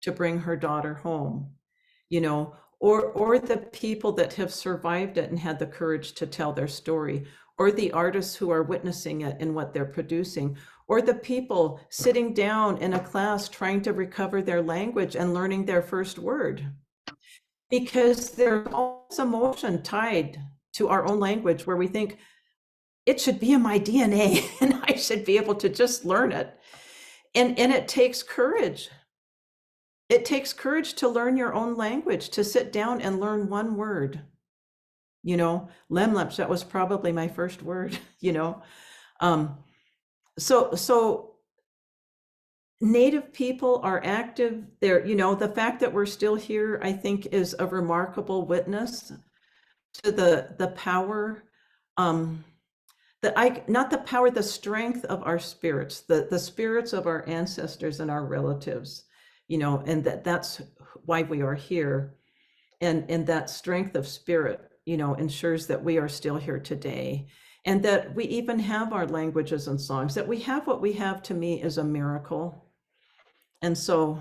to bring her daughter home, or the people that have survived it and had the courage to tell their story, or the artists who are witnessing it in what they're producing, or the people sitting down in a class trying to recover their language and learning their first word. Because there's always emotion tied to our own language where we think, it should be in my DNA and I should be able to just learn it. And it takes courage. It takes courage to learn your own language, to sit down and learn one word. You know, lemleps, that was probably my first word, you know. So Native people are active there. You know, the fact that we're still here, I think, is a remarkable witness to the power, not the power, the strength of our spirits, the spirits of our ancestors and our relatives, you know, and that's why we are here. And that strength of spirit, you know, ensures that we are still here today, and that we even have our languages and songs. That we have what we have, to me, is a miracle. And so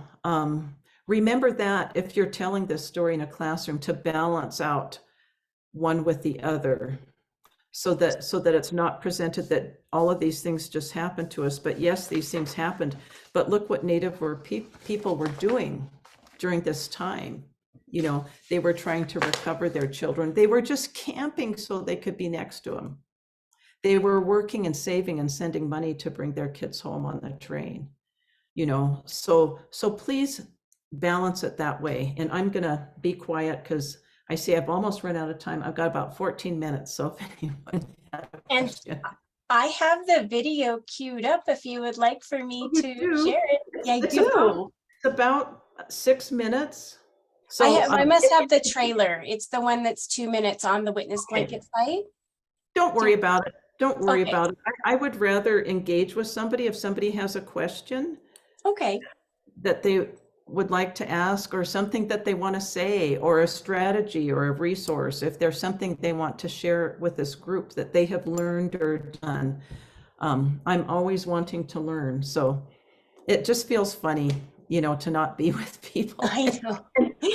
remember that if you're telling this story in a classroom, to balance out one with the other, so that it's not presented that all of these things just happened to us. But yes, these things happened, but look what Native people were doing during this time. You know, they were trying to recover their children. They were just camping so they could be next to them. They were working and saving and sending money to bring their kids home on the train. You know, so please balance it that way. And I'm gonna be quiet because I see I've almost run out of time. I've got about 14 minutes. So if anyone has a question. I have the video queued up if you would like for me to share it. Yeah, I do. It's about 6 minutes. So I must have the trailer. It's the one that's 2 minutes on the Witness Blanket site. Don't worry about it. Don't worry about it. I would rather engage with somebody if somebody has a question. Okay. That they would like to ask, or something that they want to say, or a strategy or a resource, if there's something they want to share with this group that they have learned or done. I'm always wanting to learn. So it just feels funny, you know, to not be with people. I know.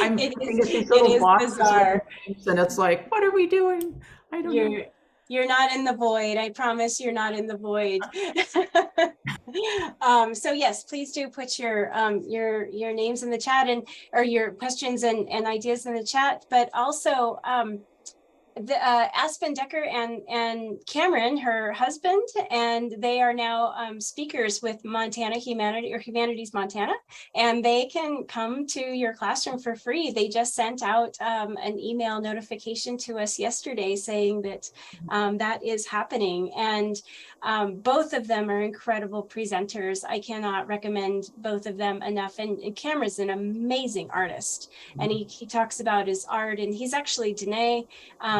I'm it these little boxes bizarre. And it's like, what are we doing? I don't know. You're not in the void. I promise you're not in the void. So yes, please do put your names in the chat, and or your questions and ideas in the chat. But also Aspen Decker and Cameron, her husband, and they are now speakers with Montana Humanities Montana, and they can come to your classroom for free. They just sent out an email notification to us yesterday saying that that is happening, and both of them are incredible presenters. I cannot recommend both of them enough. And Cameron's an amazing artist, and he talks about his art, and he's actually Dene,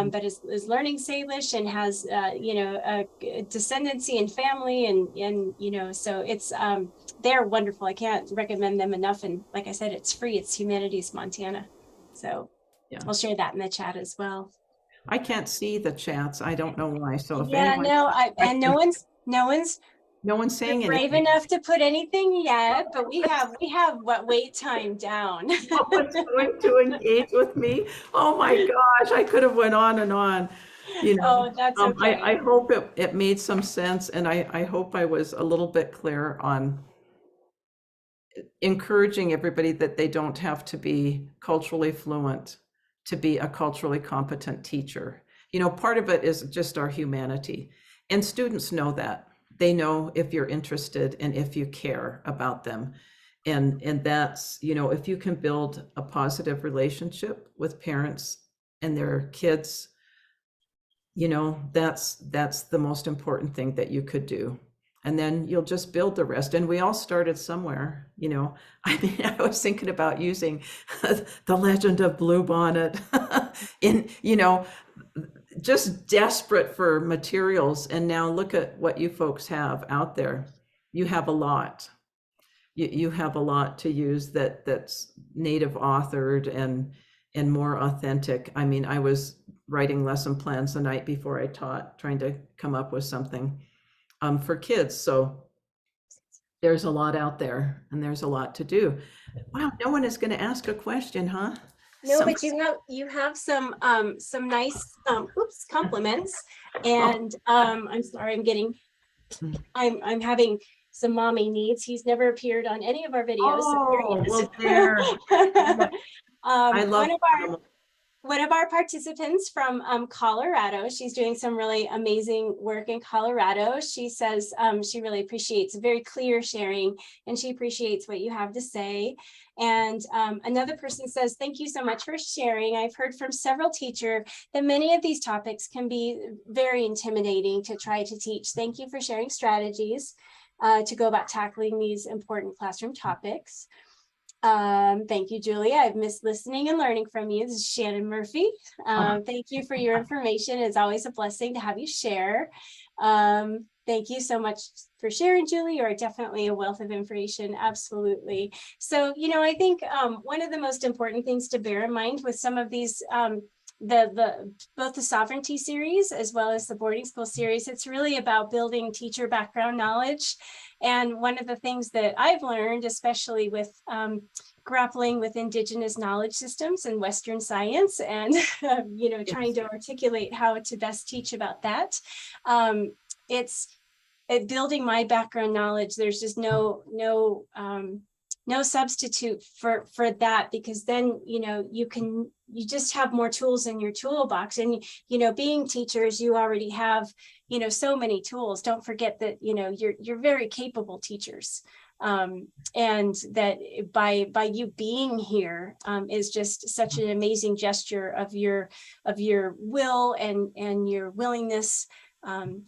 but is learning Salish and has you know, a descendancy and family, and you know, so it's they're wonderful. I can't recommend them enough. And like I said, it's free. It's Humanities Montana. So yeah, I'll share that in the chat as well. I can't see the chats. I don't know why. So if yeah, anyone, no one's saying anything brave enough to put anything yet, but we have what wait time down. Someone's going to engage with me. Oh my gosh, I could have went on and on. You know, that's okay. I hope it made some sense, and I hope I was a little bit clear on encouraging everybody that they don't have to be culturally fluent to be a culturally competent teacher. You know, part of it is just our humanity, and students know that. They know if you're interested and if you care about them. And that's, you know, if you can build a positive relationship with parents and their kids, you know, that's the most important thing that you could do. And then you'll just build the rest. And we all started somewhere, you know. I mean, I was thinking about using the Legend of Bluebonnet in, you know, just desperate for materials. And now look at what you folks have out there. You have a lot. You have a lot to use that's Native authored and more authentic. I mean, I was writing lesson plans the night before I taught, trying to come up with something for kids. So there's a lot out there, and there's a lot to do. Wow, no one is going to ask a question, huh? No, but you have some nice compliments, and I'm sorry, I'm having some mommy needs. He's never appeared on any of our videos. Oh, So well, there. I love one of our participants from Colorado, she's doing some really amazing work in Colorado. She says she really appreciates very clear sharing, and she appreciates what you have to say. And another person says, thank you so much for sharing. I've heard from several teachers that many of these topics can be very intimidating to try to teach. Thank you for sharing strategies to go about tackling these important classroom topics. Thank you, Julia. I've missed listening and learning from you. This is Shannon Murphy. Thank you for your information. It's always a blessing to have you share. Thank you so much for sharing, Julie. You are definitely a wealth of information. Absolutely. So, I think one of the most important things to bear in mind with some of these both the sovereignty series as well as the boarding school series, it's really about building teacher background knowledge. And one of the things that I've learned, especially with grappling with Indigenous knowledge systems and Western science, and trying to articulate how to best teach about that, it's building my background knowledge. There's just no substitute for that, because then you just have more tools in your toolbox. And being teachers, you already have so many tools. Don't forget that you're very capable teachers, and that by you being here is just such an amazing gesture of your will and your willingness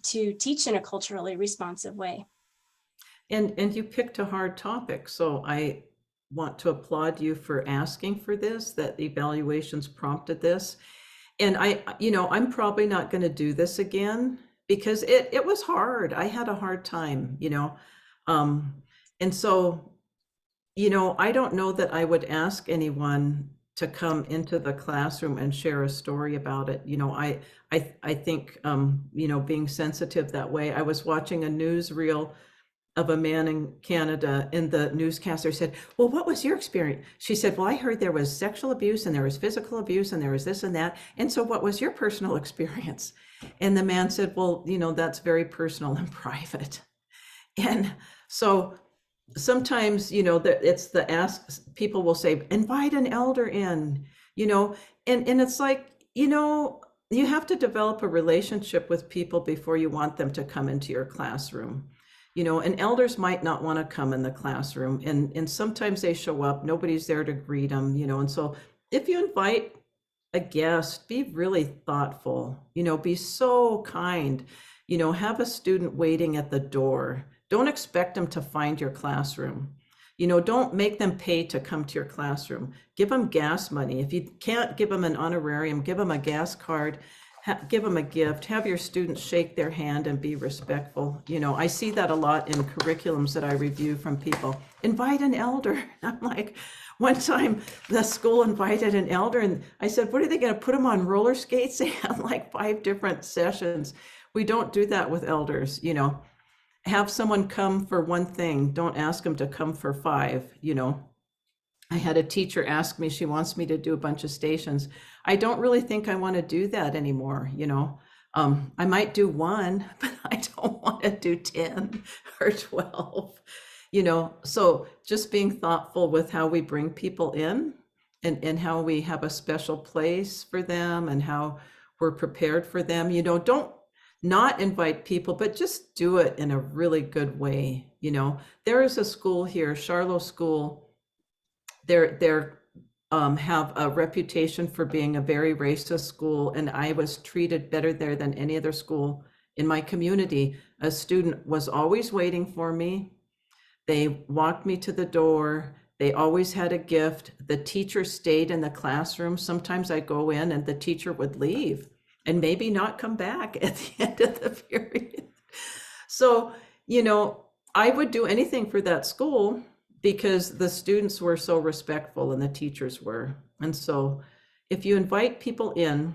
to teach in a culturally responsive way. And you picked a hard topic, so I want to applaud you for asking for this, that the evaluations prompted this. And I'm probably not going to do this again, because it was hard. I had a hard time, and so, I don't know that I would ask anyone to come into the classroom and share a story about it. I think, being sensitive that way. I was watching a newsreel of a man in Canada, and the newscaster said, well, what was your experience? She said, well, I heard there was sexual abuse and there was physical abuse and there was this and that. And so what was your personal experience? And the man said, well, that's very personal and private. And so sometimes, it's the ask, people will say, invite an elder in, and it's like, you have to develop a relationship with people before you want them to come into your classroom. And elders might not want to come in the classroom, and sometimes they show up, nobody's there to greet them, and so if you invite a guest, be really thoughtful, be so kind, have a student waiting at the door. Don't expect them to find your classroom. Don't make them pay to come to your classroom. Give them gas money. If you can't give them an honorarium, give them a gas card. Give them a gift, have your students shake their hand and be respectful. I see that a lot in curriculums that I review from people. Invite an elder. I'm like, one time the school invited an elder, and I said, what are they going to put them on roller skates? They had like 5 different sessions. We don't do that with elders. Have someone come for one thing. Don't ask them to come for 5, I had a teacher ask me, she wants me to do a bunch of stations. I don't really think I want to do that anymore. I might do 1, but I don't want to do 10 or 12, so just being thoughtful with how we bring people in, and how we have a special place for them and how we're prepared for them. Don't not invite people, but just do it in a really good way. There is a school here, Charlotte School. They're have a reputation for being a very racist school, and I was treated better there than any other school in my community. A student was always waiting for me. They walked me to the door. They always had a gift. The teacher stayed in the classroom. Sometimes I go in and the teacher would leave and maybe not come back at the end of the period. So, I would do anything for that school, because the students were so respectful and the teachers were. And so if you invite people in,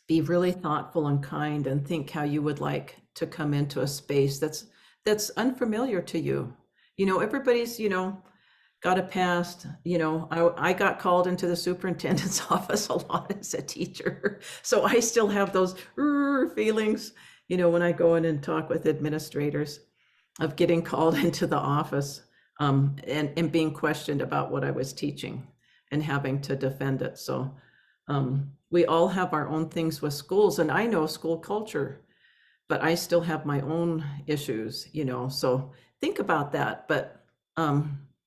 be really thoughtful and kind, and think how you would like to come into a space that's unfamiliar to you. Everybody's, got a pass. You know, I got called into the superintendent's office a lot as a teacher. So I still have those feelings, you know, when I go in and talk with administrators of getting called into the office and being questioned about what I was teaching and having to defend it. So we all have our own things with schools, and I know school culture, but I still have my own issues, you know, so think about that. But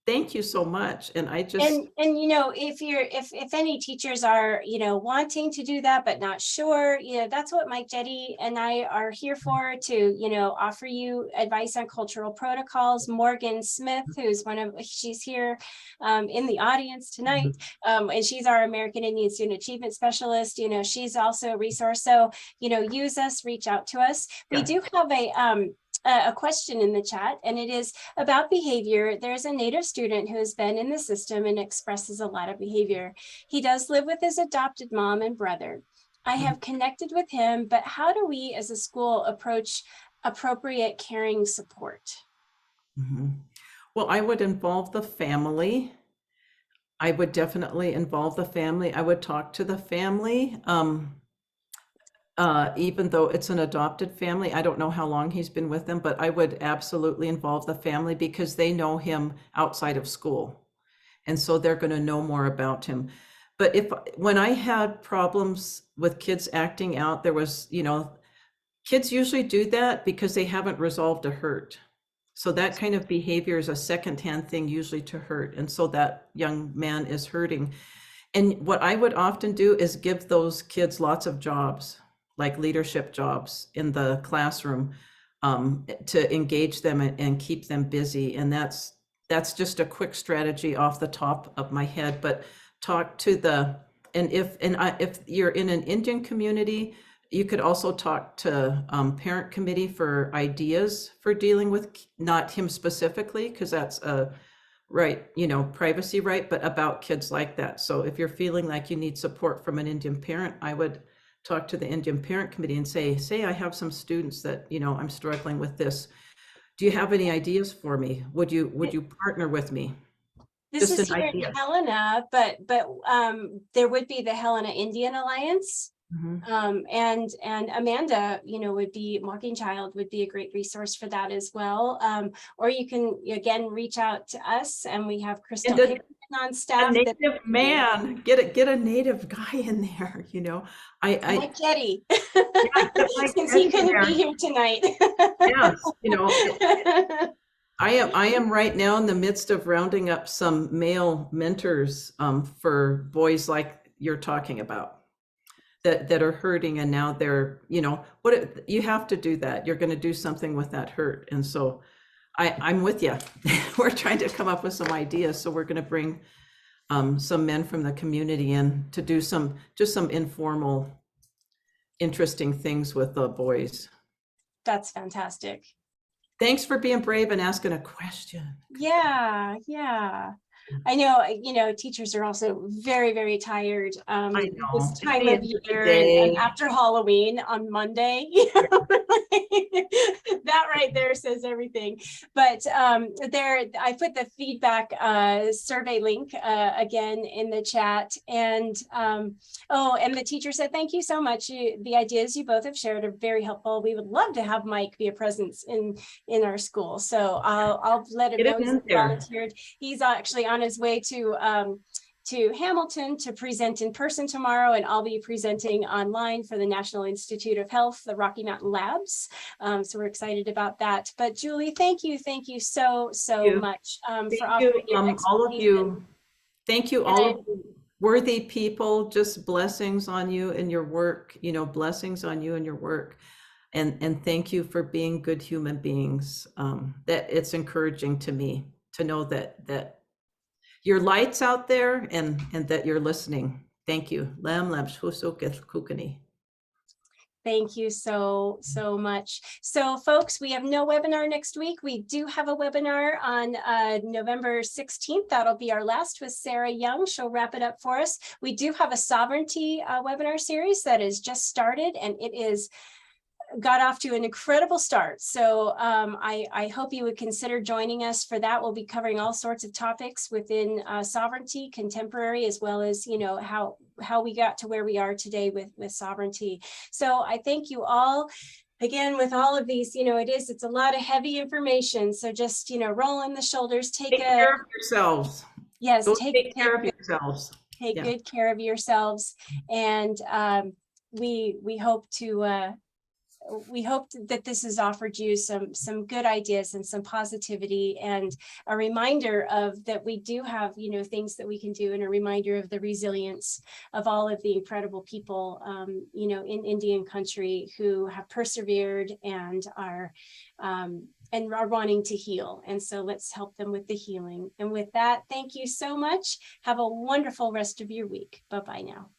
thank you so much. And I just and you know, if any teachers are, you know, wanting to do that but not sure, you know, that's what Mike Jetty and I are here for, to, you know, offer you advice on cultural protocols. Morgan Smith, who's she's here in the audience tonight, and she's our American Indian Student Achievement Specialist. You know, she's also a resource. So, you know, use us, reach out to us. We do have a question in the chat, and it is about behavior. There's a Native student who has been in the system and expresses a lot of behavior. He does live with his adopted mom and brother. I have connected with him, but how do we as a school approach appropriate caring support? Well, I would involve the family. I would definitely involve the family. I would talk to the family. Even though it's an adopted family, I don't know how long he's been with them, but I would absolutely involve the family because they know him outside of school. And so they're going to know more about him. But when I had problems with kids acting out, there was, you know, kids usually do that because they haven't resolved a hurt. So that kind of behavior is a secondhand thing, usually to hurt. And so that young man is hurting. And what I would often do is give those kids lots of jobs, like leadership jobs in the classroom, to engage them and keep them busy. And that's just a quick strategy off the top of my head. But talk to if you're in an Indian community, you could also talk to parent committee for ideas for dealing with, not him specifically, because that's a right, you know, privacy right, but about kids like that. So if you're feeling like you need support from an Indian parent, I would talk to the Indian Parent Committee and say, I have some students that, you know, I'm struggling with this. Do you have any ideas for me? Would you partner with me? This is here in Helena, but there would be the Helena Indian Alliance. And Amanda, you know, Mocking Child would be a great resource for that as well. Or you can, again, reach out to us, and we have Crystal Hickman on staff. A native man, get a native guy in there, you know. Mike Jetty, since he couldn't be here tonight. Yes, you know, I am right now in the midst of rounding up some male mentors for boys like you're talking about. That are hurting, and now they're, you know, you have to do that. You're going to do something with that hurt. And so I'm with you. We're trying to come up with some ideas. So we're going to bring some men from the community in to do some informal, interesting things with the boys. That's fantastic. Thanks for being brave and asking a question. Yeah. I know, you know, teachers are also very, very tired this time of year, and after Halloween on Monday, you know, that right there says everything. But I put the feedback survey link again in the chat, and and the teacher said, thank you so much. The ideas you both have shared are very helpful. We would love to have Mike be a presence in our school. So I'll let him know he's volunteered. He's actually on his way to Hamilton to present in person tomorrow, and I'll be presenting online for the National Institute of Health, the Rocky Mountain Labs. So we're excited about that. But Julie, thank you so much for offering your expertise. All of you. Thank you, all of you worthy people. Just blessings on you and your work. You know, blessings on you and your work. And thank you for being good human beings. That it's encouraging to me to know that your light's out there and that you're listening. Thank you. Thank you so much. So folks, we have no webinar next week. We do have a webinar on November 16th. That'll be our last with Sarah Young. She'll wrap it up for us. We do have a sovereignty webinar series that is just started, and it is got off to an incredible start. So I hope you would consider joining us for that. We'll be covering all sorts of topics within sovereignty, contemporary, as well as, you know, how we got to where we are today with sovereignty. So I thank you all. Again, with all of these, you know, it's a lot of heavy information. So just, you know, roll in the shoulders, take care of yourselves. Yes, take care of yourselves. Take good care of yourselves. And we hope to we hope that this has offered you some good ideas and some positivity, and a reminder of that we do have, you know, things that we can do, and a reminder of the resilience of all of the incredible people, you know, in Indian country who have persevered and are wanting to heal. And so let's help them with the healing. And with that, thank you so much. Have a wonderful rest of your week. Bye-bye now.